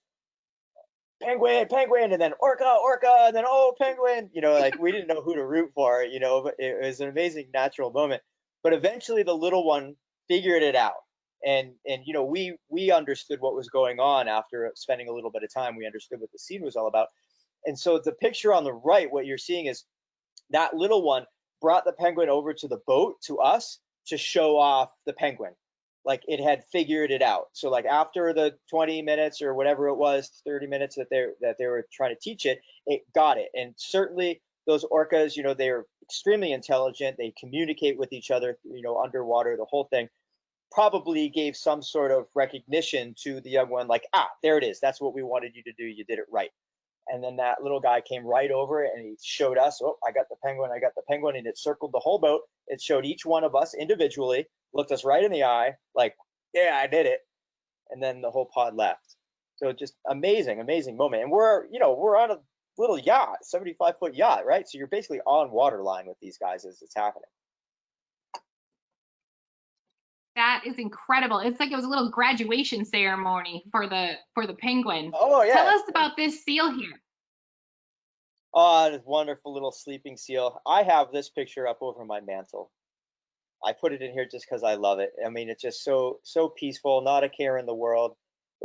penguin, penguin, and then orca, orca, and then oh, penguin, you know, like we didn't know who to root for, you know, but it was an amazing natural moment. But eventually the little one figured it out. And you know, we understood what was going on after spending a little bit of time. We understood what the scene was all about. And so the picture on the right, what you're seeing is that little one brought the penguin over to the boat, to us, to show off the penguin. Like it had figured it out. So like after the 20 minutes or whatever it was, 30 minutes that they were trying to teach it, it got it. And certainly those orcas, you know, they're extremely intelligent. They communicate with each other, you know, underwater, the whole thing. Probably gave some sort of recognition to the young one, like, ah, there it is. That's what we wanted you to do. You did it right. And then that little guy came right over and he showed us, oh, I got the penguin, I got the penguin, and it circled the whole boat. It showed each one of us individually, looked us right in the eye, like, yeah, I did it. And then the whole pod left. So just amazing, amazing moment. And we're, you know, we're on a little yacht, 75-foot yacht, right? So you're basically on waterline with these guys as it's happening. That is incredible. It's like it was a little graduation ceremony for the penguin. Oh yeah. Tell us about this seal here. Oh, this wonderful little sleeping seal. I have this picture up over my mantle. I put it in here just because I love it. I mean, it's just so peaceful, not a care in the world.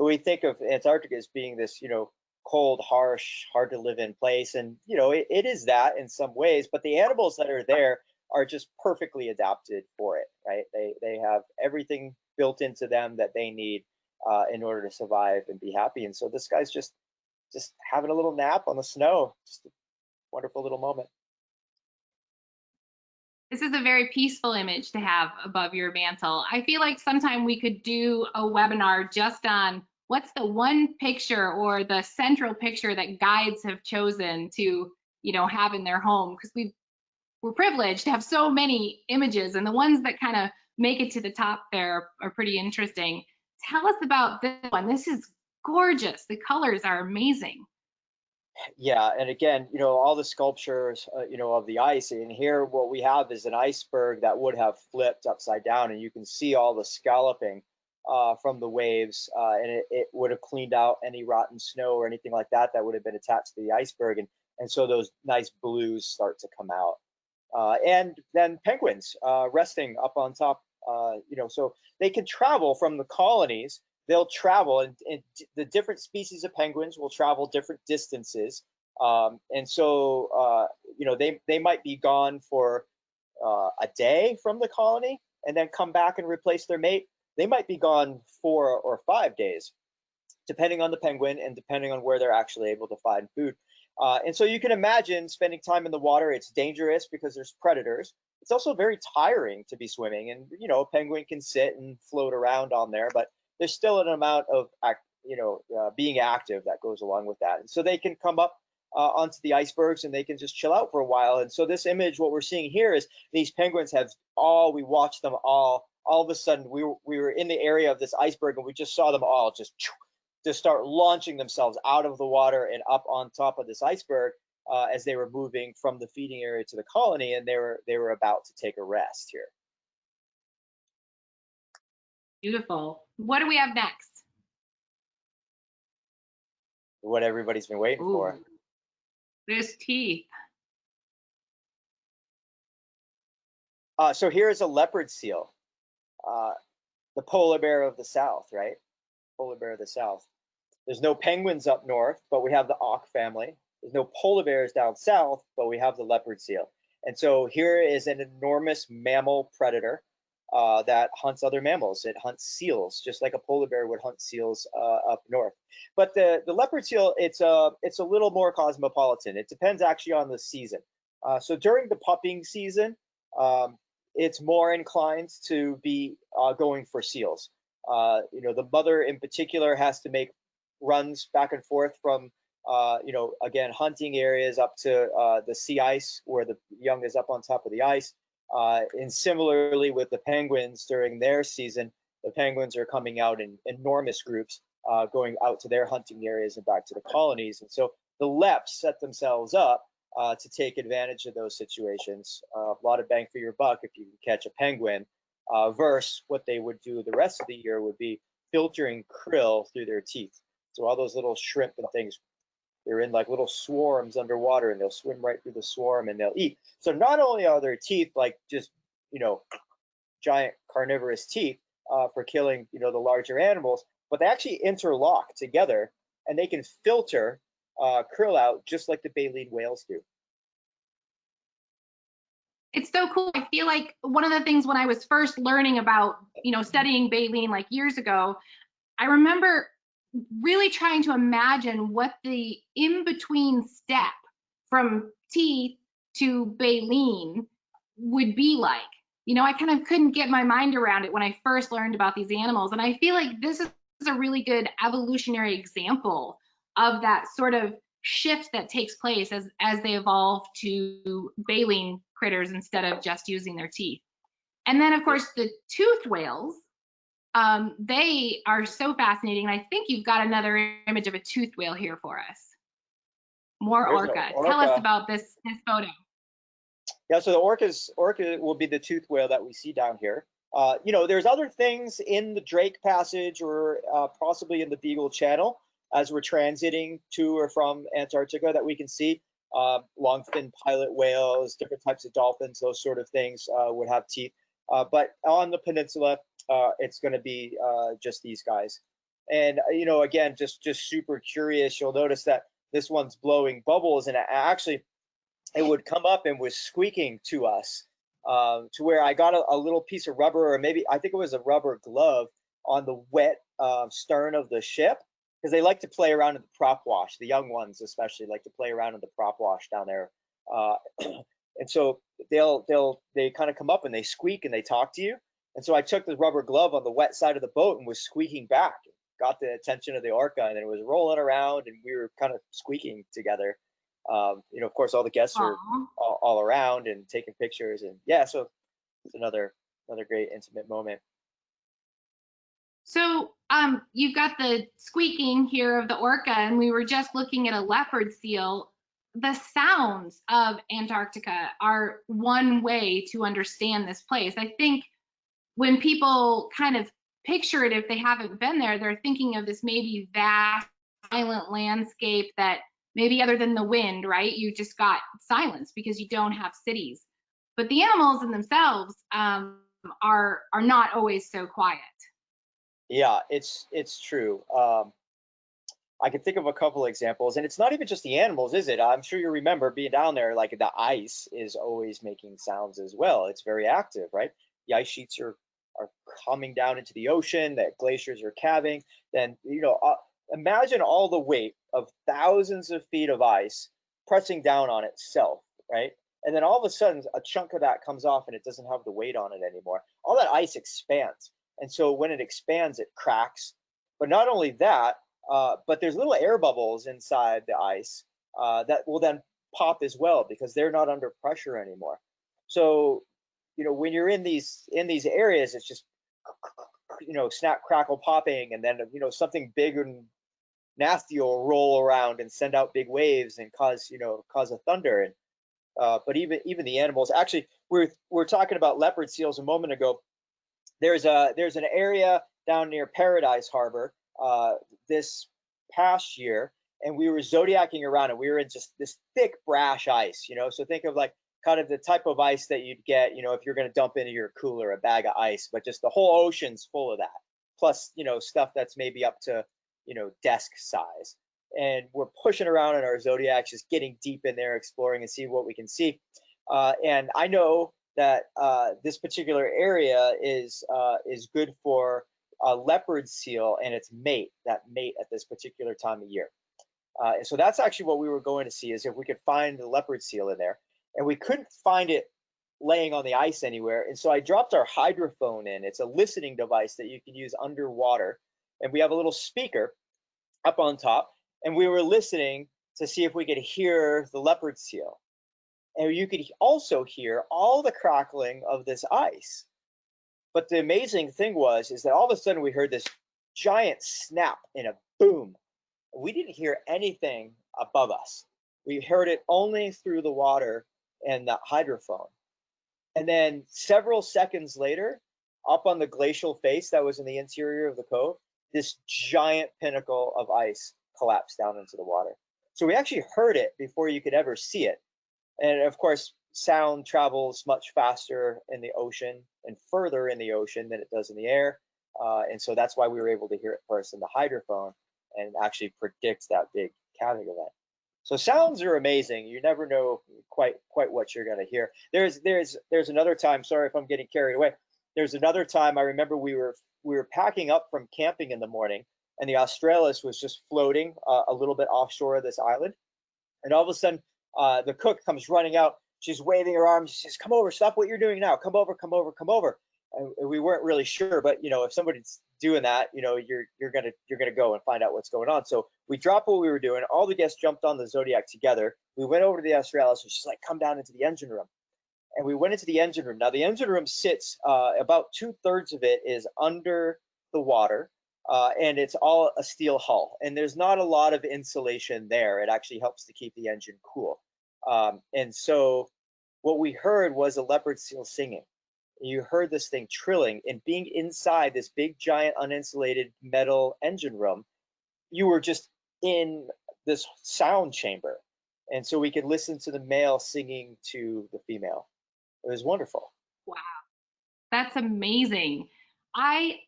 We think of Antarctica as being this, you know, cold, harsh, hard to live in place, and you know, it is that in some ways. But the animals that are there are just perfectly adapted for it, right? They have everything built into them that they need in order to survive and be happy. And so this guy's just having a little nap on the snow. Just a wonderful little moment. This is a very peaceful image to have above your mantle. I feel like sometime we could do a webinar just on what's the one picture or the central picture that guides have chosen to, you know, have in their home, because we're privileged to have so many images, and the ones that kind of make it to the top there are pretty interesting. Tell us about this one. This is gorgeous. The colors are amazing. Yeah, and again, you know, all the sculptures, you know, of the ice, and here what we have is an iceberg that would have flipped upside down, and you can see all the scalloping from the waves, and it would have cleaned out any rotten snow or anything like that that would have been attached to the iceberg, and so those nice blues start to come out. And then penguins resting up on top, you know, so they can travel from the colonies. They'll travel, and the different species of penguins will travel different distances. And so, you know, they might be gone for a day from the colony and then come back and replace their mate. They might be gone 4 or 5 days, depending on the penguin and depending on where they're actually able to find food. And so you can imagine spending time in the water. It's dangerous because there's predators. It's also very tiring to be swimming, and you know, a penguin can sit and float around on there, but there's still an amount of, you know, being active that goes along with that. And so they can come up onto the icebergs and they can just chill out for a while. And so this image, what we're seeing here is these penguins have we watched them all of a sudden we were in the area of this iceberg, and we just saw them all just start launching themselves out of the water and up on top of this iceberg as they were moving from the feeding area to the colony, and they were about to take a rest here. Beautiful. What do we have next? What everybody's been waiting for. There's teeth. So here's a leopard seal, the polar bear of the South, right? Polar bear of the South. There's no penguins up north, but we have the auk family. There's no polar bears down south, but we have the leopard seal. And so here is an enormous mammal predator that hunts other mammals. It hunts seals, just like a polar bear would hunt seals up north. But the leopard seal, it's a little more cosmopolitan. It depends actually on the season. So during the pupping season, it's more inclined to be going for seals. You know, the mother in particular has to make runs back and forth from, you know, again, hunting areas up to the sea ice where the young is up on top of the ice. And similarly with the penguins during their season, the penguins are coming out in enormous groups, going out to their hunting areas and back to the colonies. And so the leps set themselves up to take advantage of those situations. A lot of bang for your buck if you can catch a penguin, versus what they would do the rest of the year would be filtering krill through their teeth. So all those little shrimp and things, they're in like little swarms underwater, and they'll swim right through the swarm and they'll eat. So not only are their teeth like just, you know, giant carnivorous teeth for killing, you know, the larger animals, but they actually interlock together and they can filter krill out just like the baleen whales do. It's so cool. I feel like one of the things when I was first learning about, you know, studying baleen like years ago, I remember really trying to imagine what the in-between step from teeth to baleen would be like. You know, I kind of couldn't get my mind around it when I first learned about these animals. And I feel like this is a really good evolutionary example of that sort of shift that takes place as they evolve to baleen critters instead of just using their teeth. And then, of course, the toothed whales, they are so fascinating. And I think you've got another image of a toothed whale here for us. More orca. Tell us about this photo. Yeah, so the orca will be the toothed whale that we see down here. You know, there's other things in the Drake Passage or possibly in the Beagle Channel as we're transiting to or from Antarctica that we can see. Long fin pilot whales, different types of dolphins, those sort of things would have teeth. But on the peninsula, it's going to be just these guys. And, you know, again, just super curious, you'll notice that this one's blowing bubbles, and actually it would come up and was squeaking to us, to where I got a little piece of rubber, or maybe I think it was a rubber glove on the wet stern of the ship, because they like to play around in the prop wash. The young ones especially like to play around in the prop wash down there. And so they kind of come up and they squeak and they talk to you. And so I took the rubber glove on the wet side of the boat and was squeaking back, got the attention of the orca, and then it was rolling around and we were kind of squeaking together. You know, of course, all the guests are all around and taking pictures, and yeah, so it's another great intimate moment. So you've got the squeaking here of the orca, and we were just looking at a leopard seal. The sounds of Antarctica are one way to understand this place. I think when people kind of picture it, if they haven't been there, they're thinking of this maybe vast, silent landscape that maybe other than the wind, right? You just got silence because you don't have cities. But the animals in themselves are not always so quiet. Yeah, it's true. I can think of a couple examples, and it's not even just the animals, is it? I'm sure you remember being down there, like the ice is always making sounds as well. It's very active, right? The ice sheets are coming down into the ocean, that glaciers are calving. Then, you know, imagine all the weight of thousands of feet of ice pressing down on itself, right? And then all of a sudden, a chunk of that comes off and it doesn't have the weight on it anymore. All that ice expands. And so when it expands, it cracks. But not only that, but there's little air bubbles inside the ice that will then pop as well because they're not under pressure anymore. So, you know, when you're in these areas, it's just, you know, snap, crackle, popping, and then, you know, something big and nasty will roll around and send out big waves and cause a thunder. And but even the animals, actually, we're talking about leopard seals a moment ago. There's an area down near Paradise Harbor this past year, and we were zodiacking around, and we were in just this thick brash ice, you know. So think of like kind of the type of ice that you'd get, you know, if you're going to dump into your cooler a bag of ice, but just the whole ocean's full of that. Plus, you know, stuff that's maybe up to, you know, desk size. And we're pushing around in our Zodiac, just getting deep in there, exploring and see what we can see. And I know that this particular area is good for a leopard seal and its mate, that mate at this particular time of year. And so that's actually what we were going to see, is if we could find the leopard seal in there. And we couldn't find it laying on the ice anywhere. And so I dropped our hydrophone in. It's a listening device that you can use underwater. And we have a little speaker up on top. And we were listening to see if we could hear the leopard seal. And you could also hear all the crackling of this ice. But the amazing thing is that all of a sudden we heard this giant snap and a boom. We didn't hear anything above us. We heard it only through the water and the hydrophone. And then several seconds later, up on the glacial face that was in the interior of the cove, this giant pinnacle of ice collapsed down into the water. So we actually heard it before you could ever see it. And of course, sound travels much faster in the ocean and further in the ocean than it does in the air. And so that's why we were able to hear it first in the hydrophone and actually predict that big calving event. So sounds are amazing. You never know quite what you're going to hear. There's another time. Sorry if I'm getting carried away. There's another time I remember we were packing up from camping in the morning, and the Australis was just floating a little bit offshore of this island, and all of a sudden the cook comes running out. She's waving her arms. She says, "Come over! Stop what you're doing now! Come over! Come over! Come over!" And we weren't really sure, but if somebody's doing that, you're gonna go and find out what's going on. So we dropped what we were doing. All the guests jumped on the Zodiac together. We went over to the Australis, and she's like, "Come down into the engine room." And we went into the engine room. Now the engine room sits about 2/3 of it is under the water, and it's all a steel hull. And there's not a lot of insulation there. It actually helps to keep the engine cool. And so what we heard was a leopard seal singing. You heard this thing trilling, and being inside this big giant uninsulated metal engine room, you were just in this sound chamber. And so we could listen to the male singing to the female. It was wonderful. Wow, that's amazing. I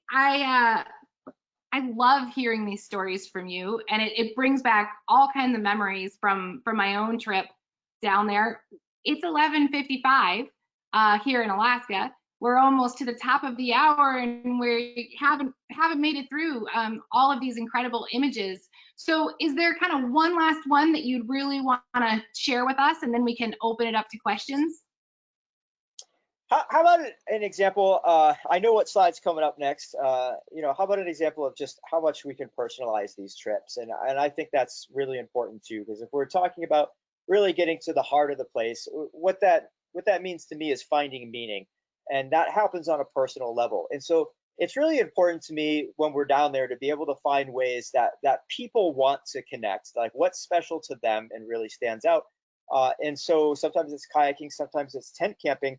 love hearing these stories from you, and it brings back all kinds of memories from my own trip down there. It's 11:55 here in Alaska. We're almost to the top of the hour, and we haven't made it through all of these incredible images. So is there kind of one last one that you'd really want to share with us, and then we can open it up to questions? How about an example? I know what slide's coming up next. How about an example of just how much we can personalize these trips? And I think that's really important too, because if we're talking about really getting to the heart of the place, what that means to me is finding meaning. And that happens on a personal level. And so it's really important to me when we're down there to be able to find ways that people want to connect, like what's special to them and really stands out. And so sometimes it's kayaking, sometimes it's tent camping.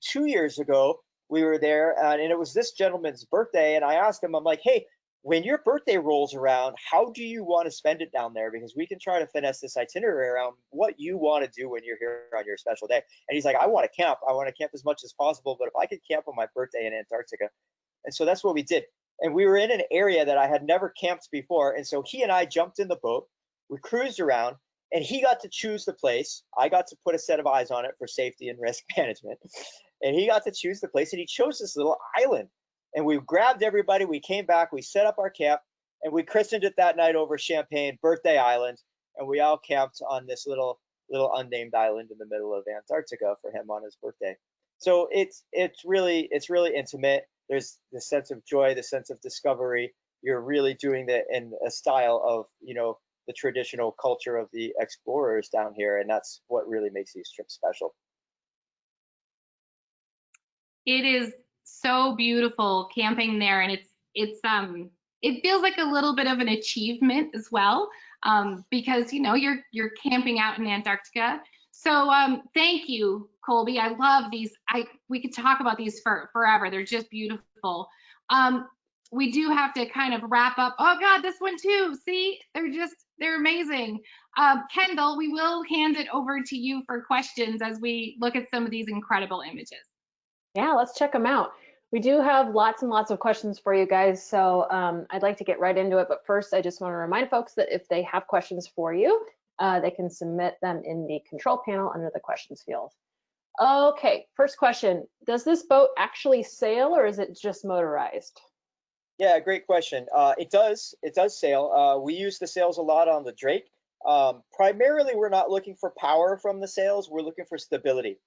2 years ago, we were there, and it was this gentleman's birthday. And I asked him, I'm like, "Hey, when your birthday rolls around, how do you want to spend it down there? Because we can try to finesse this itinerary around what you want to do when you're here on your special day." And he's like, "I want to camp. I want to camp as much as possible, but if I could camp on my birthday in Antarctica." And so that's what we did. And we were in an area that I had never camped before. And so he and I jumped in the boat, we cruised around, and he got to choose the place. I got to put a set of eyes on it for safety and risk management. And he got to choose the place, and he chose this little island. And we grabbed everybody, we came back, we set up our camp, and we christened it that night over champagne, Birthday Island. And we all camped on this little unnamed island in the middle of Antarctica for him on his birthday. So it's really intimate. There's the sense of joy, the sense of discovery. You're really doing that in a style of, the traditional culture of the explorers down here. And that's what really makes these trips special. It is so beautiful camping there, and it feels like a little bit of an achievement as well, because you're camping out in Antarctica. So thank you, Colby. I love these. We could talk about these for forever. They're just beautiful. We do have to kind of wrap up. Oh God, this one too. See, they're amazing. Kendall, we will hand it over to you for questions as we look at some of these incredible images. Yeah, let's check them out. We do have lots and lots of questions for you guys, so I'd like to get right into it. But first, I just want to remind folks that if they have questions for you, they can submit them in the control panel under the questions field. Okay, first question. Does this boat actually sail, or is it just motorized? Yeah, great question. It does sail. We use the sails a lot on the Drake. Primarily, we're not looking for power from the sails. We're looking for stability.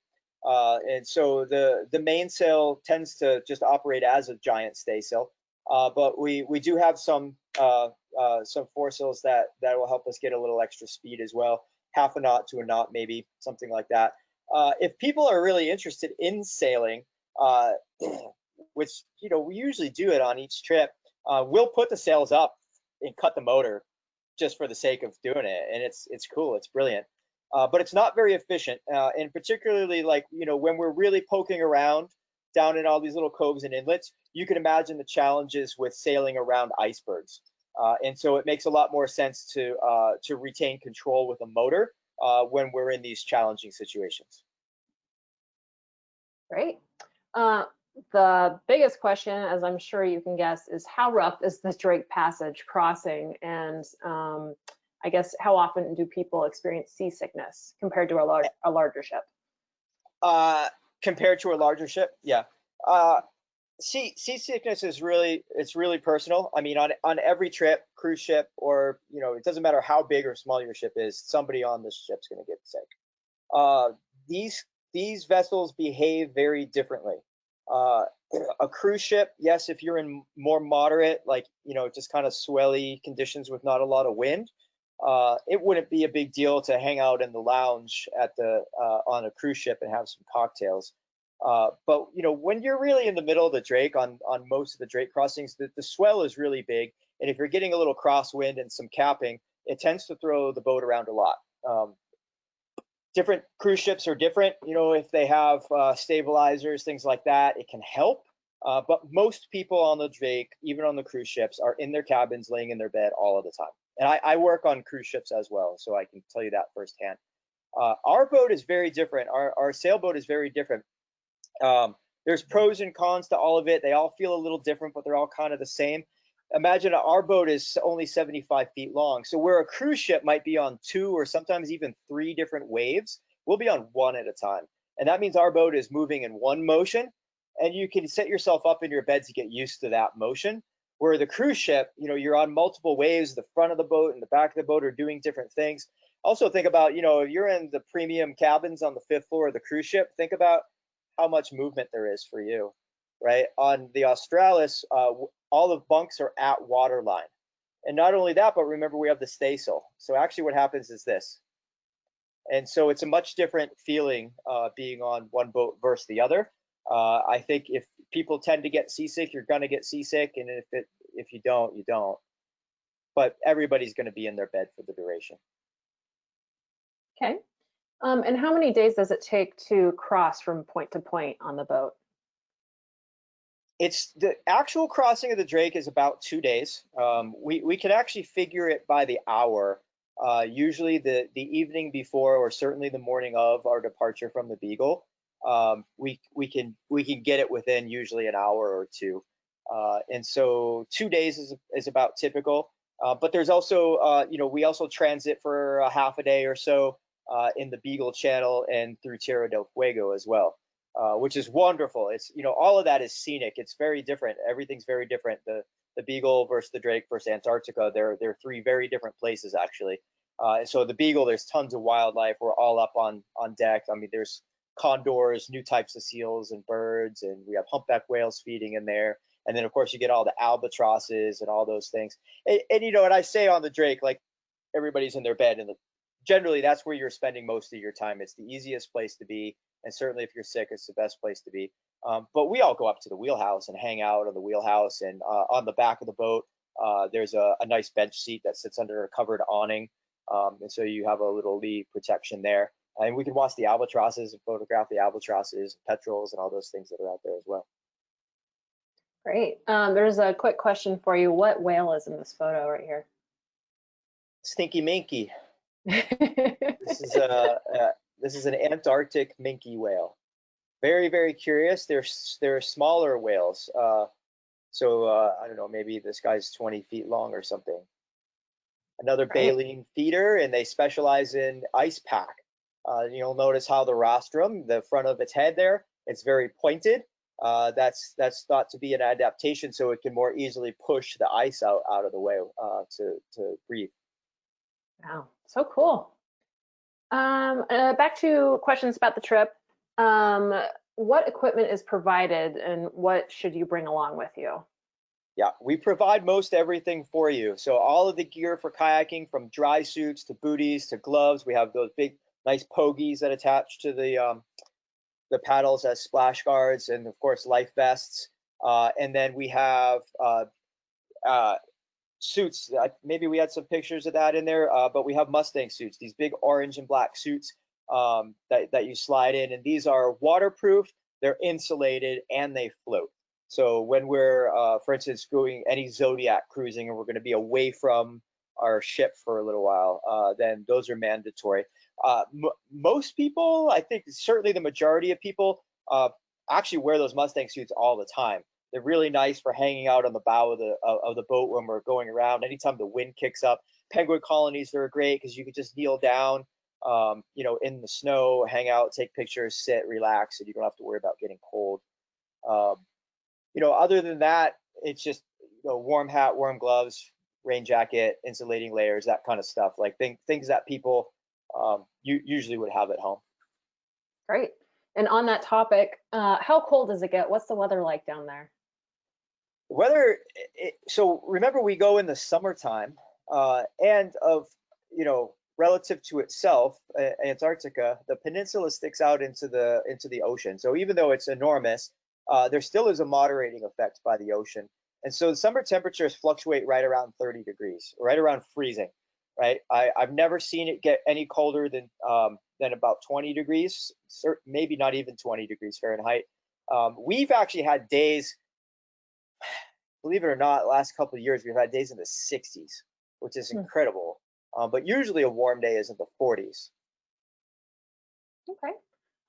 And so the mainsail tends to just operate as a giant staysail. But we do have some foresails that will help us get a little extra speed as well, half a knot to a knot, maybe something like that. If people are really interested in sailing, which we usually do it on each trip, we'll put the sails up and cut the motor just for the sake of doing it, and it's cool, it's brilliant. But it's not very efficient, and particularly like when we're really poking around down in all these little coves and inlets, you can imagine the challenges with sailing around icebergs. And so it makes a lot more sense to retain control with a motor when we're in these challenging situations. Great. The biggest question, as I'm sure you can guess, is how rough is the Drake Passage crossing? And I guess how often do people experience seasickness compared to a larger ship? Compared to a larger ship, yeah. Seasickness is really personal. I mean, on every trip, cruise ship, or it doesn't matter how big or small your ship is, somebody on this ship's going to get sick. These vessels behave very differently. A cruise ship, yes, if you're in more moderate, like just kind of swelly conditions with not a lot of wind, it wouldn't be a big deal to hang out in the lounge at on a cruise ship and have some cocktails. But when you're really in the middle of the Drake on most of the Drake crossings, the swell is really big, and if you're getting a little crosswind and some capping, it tends to throw the boat around a lot. Different cruise ships are different. If they have stabilizers, things like that, it can help. But most people on the Drake, even on the cruise ships, are in their cabins, laying in their bed all of the time. And I work on cruise ships as well, so I can tell you that firsthand. Our boat is very different. Our sailboat is very different. There's pros and cons to all of it. They all feel a little different, but they're all kind of the same. Imagine our boat is only 75 feet long. So where a cruise ship might be on 2 or sometimes even 3 different waves, we'll be on 1 at a time. And that means our boat is moving in one motion, and you can set yourself up in your bed to get used to that motion. Where the cruise ship, you're on multiple waves, the front of the boat and the back of the boat are doing different things. Also think about, if you're in the premium cabins on the 5th floor of the cruise ship, think about how much movement there is for you, right? On the Australis, all the bunks are at waterline. And not only that, but remember we have the staysail. So actually what happens is this. And so it's a much different feeling being on one boat versus the other. I think if people tend to get seasick, you're going to get seasick. And if you don't, you don't. But everybody's going to be in their bed for the duration. Okay. And how many days does it take to cross from point to point on the boat? It's the actual crossing of the Drake is about 2 days. We can actually figure it by the hour. Usually the evening before, or certainly the morning of our departure from the Beagle, we can get it within usually an hour or 2. And so 2 days is about typical. But there's also we also transit for a half a day or so in the Beagle Channel and through Tierra del Fuego as well. Which is wonderful. It's all of that is scenic. It's very different. Everything's very different. The Beagle versus the Drake versus Antarctica. They're 3 very different places actually. And so the Beagle, there's tons of wildlife. We're all up on deck. I mean, there's condors, new types of seals and birds, and we have humpback whales feeding in there. And then of course you get all the albatrosses and all those things. And and I say on the Drake, like everybody's in their bed, and generally that's where you're spending most of your time. It's the easiest place to be. And certainly if you're sick, it's the best place to be. But we all go up to the wheelhouse and hang out on the wheelhouse. And on the back of the boat, there's a nice bench seat that sits under a covered awning. And so you have a little lee protection there. And we can watch the albatrosses and photograph the albatrosses, petrels, and all those things that are out there as well. Great. There's a quick question for you. What whale is in this photo right here? Stinky Minky. This is an Antarctic minke whale. Very, very curious. They're smaller whales. So I don't know, maybe this guy's 20 feet long or something. Another baleen feeder, and they specialize in ice pack. You'll notice how the rostrum, the front of its head there, it's very pointed. That's thought to be an adaptation so it can more easily push the ice out of the way to breathe. Wow, so cool. Back to questions about the trip. What equipment is provided and what should you bring along with you? Yeah, we provide most everything for you. So all of the gear for kayaking, from dry suits to booties to gloves. We have those big, nice pogies that attach to the paddles as splash guards, and of course life vests. And then we have suits. Maybe we had some pictures of that in there, but we have Mustang suits, these big orange and black suits that you slide in, and these are waterproof, they're insulated, and they float. So when we're, for instance, going any Zodiac cruising and we're going to be away from our ship for a little while, then those are mandatory. Most people, I think certainly the majority of people, actually wear those Mustang suits all the time. They're really nice for hanging out on the bow of the boat when we're going around. Anytime the wind kicks up, penguin colonies, they're great because you can just kneel down, in the snow, hang out, take pictures, sit, relax, and you don't have to worry about getting cold. Other than that, it's just warm hat, warm gloves, rain jacket, insulating layers, that kind of stuff. Like things that people usually would have at home. Great. And on that topic, how cold does it get? What's the weather like down there? So remember, we go in the summertime, and relative to itself, Antarctica, the peninsula sticks out into the ocean. So even though it's enormous, there still is a moderating effect by the ocean. And so the summer temperatures fluctuate right around 30 degrees, right around freezing, right? I've never seen it get any colder than about 20 degrees, maybe not even 20 degrees Fahrenheit. We've actually had days, believe it or not, last couple of years, we've had days in the 60s, which is incredible. But usually a warm day is in the 40s. Okay.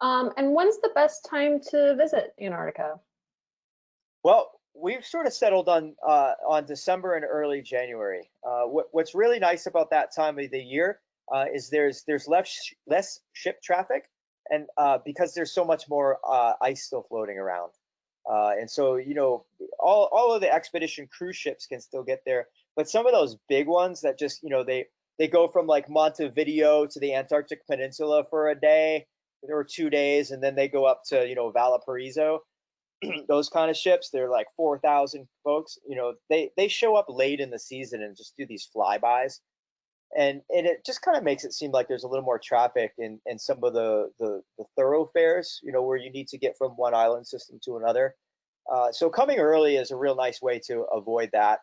And when's the best time to visit Antarctica? Well, we've sort of settled on December and early January. What's really nice about that time of the year is there's less ship traffic, and because there's so much more ice still floating around. And so, all of the expedition cruise ships can still get there, but some of those big ones that just, they go from like Montevideo to the Antarctic Peninsula for a day or 2 days, and then they go up to, Valparaiso. Those kind of ships, they're like 4,000 folks. They show up late in the season and just do these flybys, and it just kind of makes it seem like there's a little more traffic in some of the thoroughfares, where you need to get from one island system to another. So coming early is a real nice way to avoid that.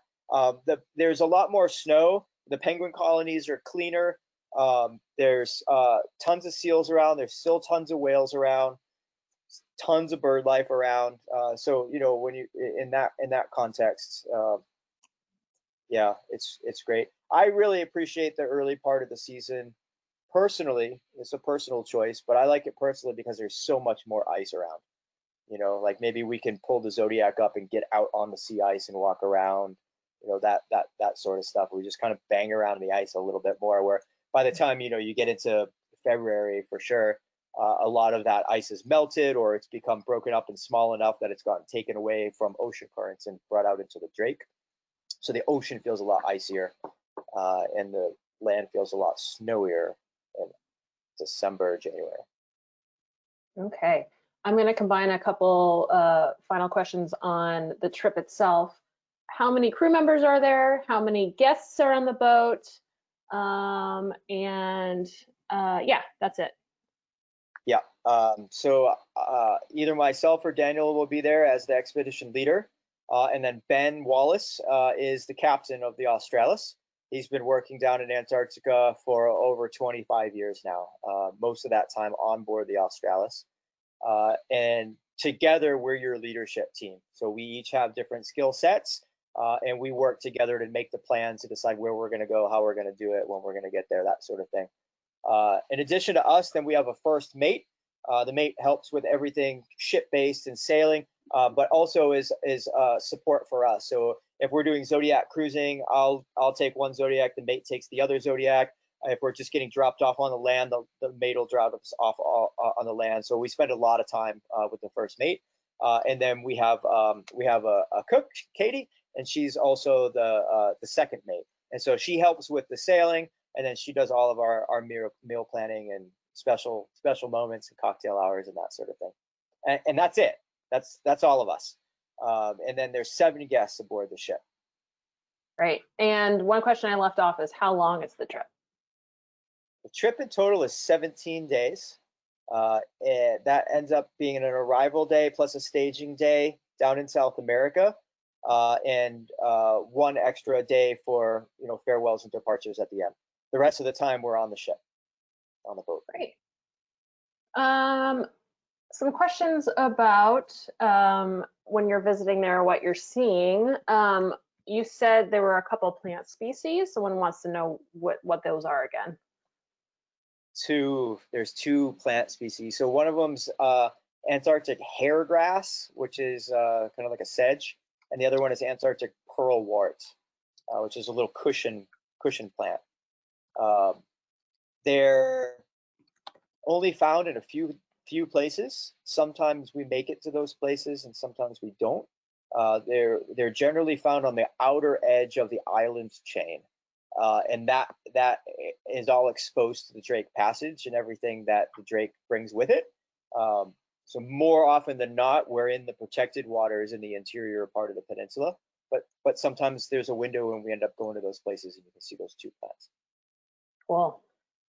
There's a lot more snow. The penguin colonies are cleaner. There's tons of seals around. There's still tons of whales around. Tons of bird life around. So when you in that context, yeah, it's great. I really appreciate the early part of the season. Personally, it's a personal choice, but I like it personally because there's so much more ice around. Like maybe we can pull the Zodiac up and get out on the sea ice and walk around. That sort of stuff. We just kind of bang around the ice a little bit more. Where by the time you get into February, for sure, a lot of that ice is melted, or it's become broken up and small enough that it's gotten taken away from ocean currents and brought out into the Drake. So the ocean feels a lot icier, and the land feels a lot snowier in December, January. Okay. I'm going to combine a couple final questions on the trip itself. How many crew members are there? How many guests are on the boat? Yeah, that's it. Yeah. So either myself or Daniel will be there as the expedition leader. And then Ben Wallace is the captain of the Australis. He's been working down in Antarctica for over 25 years now, most of that time on board the Australis. And together, we're your leadership team. So we each have different skill sets, and we work together to make the plan to decide where we're going to go, how we're going to do it, when we're going to get there, that sort of thing. In addition to us, then we have a first mate. The mate helps with everything ship-based and sailing, but also is support for us. So if we're doing Zodiac cruising, I'll take one Zodiac, the mate takes the other Zodiac. If we're just getting dropped off on the land, the mate will drop us off on the land. So we spend a lot of time with the first mate. And then we have a cook, Katie, and she's also the second mate. And so she helps with the sailing, and then she does all of our meal planning and special moments and cocktail hours and that sort of thing. And that's it. That's all of us. And then there's 7 guests aboard the ship. Right. And one question I left off is how long is the trip? The trip in total is 17 days. And that ends up being an arrival day plus a staging day down in South America, and 1 extra day for farewells and departures at the end. The rest of the time we're on the ship, on the boat. Great. Some questions about when you're visiting there, what you're seeing. You said there were a couple plant species. Someone wants to know what those are again. There's 2 plant species. So one of them's Antarctic hairgrass, which is kind of like a sedge, and the other one is Antarctic pearlwort, which is a little cushion plant. They're only found in a few places. Sometimes we make it to those places, and sometimes we don't. They're generally found on the outer edge of the island chain. And that is all exposed to the Drake Passage and everything that the Drake brings with it. So more often than not, we're in the protected waters in the interior part of the peninsula. But sometimes there's a window and we end up going to those places and you can see those 2 plants. Cool.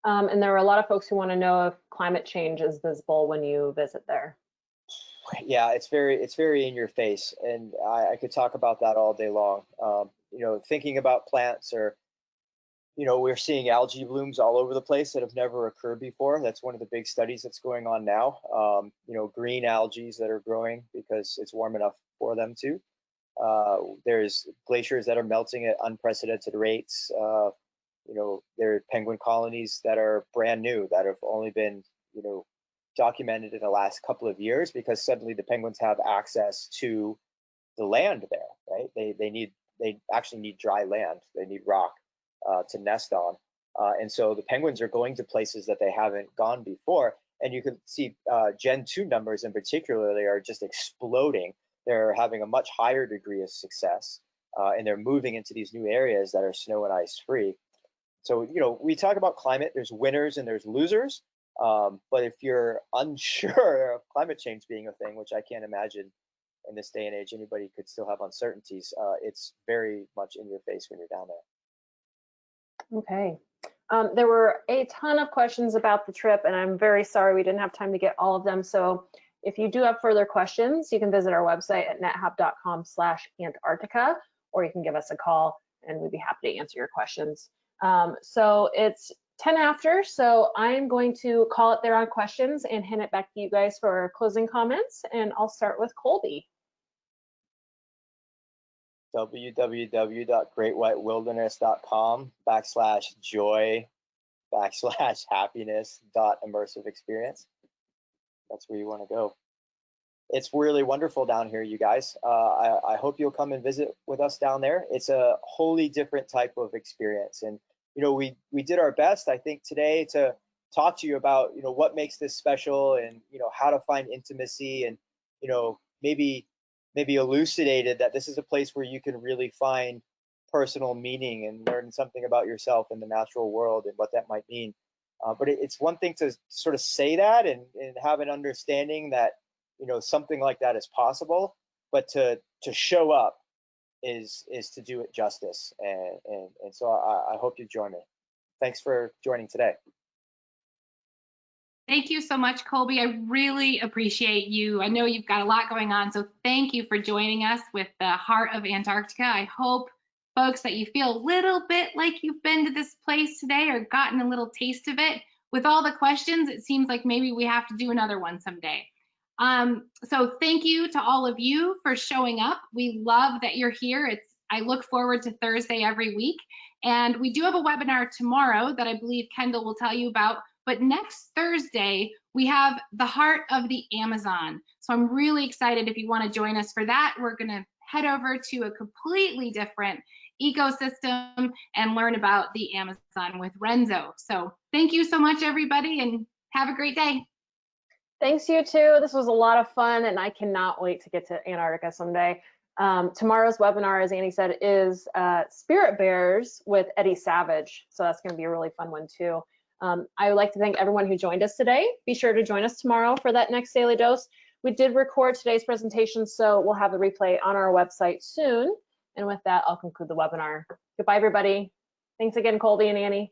And there are a lot of folks who want to know if climate change is visible when you visit there. Yeah, it's very in your face, and I could talk about that all day long. Thinking about plants, or we're seeing algae blooms all over the place that have never occurred before. That's one of the big studies that's going on now. Green algae that are growing because it's warm enough for them to. There's glaciers that are melting at unprecedented rates. There are penguin colonies that are brand new that have only been, documented in the last couple of years because suddenly the penguins have access to the land there, right? They actually need dry land. They need rock to nest on. And so the penguins are going to places that they haven't gone before. And you can see Gen 2 numbers in particular, they are just exploding. They're having a much higher degree of success, and they're moving into these new areas that are snow and ice free. So, we talk about climate, there's winners and there's losers. But if you're unsure of climate change being a thing, which I can't imagine in this day and age, anybody could still have uncertainties. It's very much in your face when you're down there. Okay. There were a ton of questions about the trip, and I'm very sorry we didn't have time to get all of them. So if you do have further questions, you can visit our website at nethab.com/Antarctica, or you can give us a call and we'd be happy to answer your questions. So it's 10 after, so I'm going to call it there on questions and hand it back to you guys for closing comments, and I'll start with Colby. www.greatwhiteWilderness.com/joy/happiness.immersive experience. That's where you want to go. It's really wonderful down here, you guys. I hope you'll come and visit with us down there. It's a wholly different type of experience. And, we did our best, I think, today to talk to you about, what makes this special and, how to find intimacy and, maybe elucidated that this is a place where you can really find personal meaning and learn something about yourself in the natural world and what that might mean. But it's one thing to sort of say that and have an understanding that, something like that is possible, but to show up is to do it justice. And so I hope you join me. Thanks for joining today. Thank you so much, Colby. I really appreciate you. I know you've got a lot going on, so thank you for joining us with the heart of Antarctica. I hope, folks, that you feel a little bit like you've been to this place today or gotten a little taste of it. With all the questions, it seems like maybe we have to do another one someday. So thank you to all of you for showing up. We love that you're here. I look forward to Thursday every week. And we do have a webinar tomorrow that I believe Kendall will tell you about. But next Thursday, we have the heart of the Amazon. So I'm really excited if you want to join us for that. We're going to head over to a completely different ecosystem and learn about the Amazon with Renzo. So thank you so much, everybody, and have a great day. Thanks, you too. This was a lot of fun, and I cannot wait to get to Antarctica someday. Tomorrow's webinar, as Annie said, is Spirit Bears with Eddie Savage. So that's going to be a really fun one too. I would like to thank everyone who joined us today. Be sure to join us tomorrow for that next Daily Dose. We did record today's presentation, so we'll have the replay on our website soon. And with that, I'll conclude the webinar. Goodbye, everybody. Thanks again, Colby and Annie.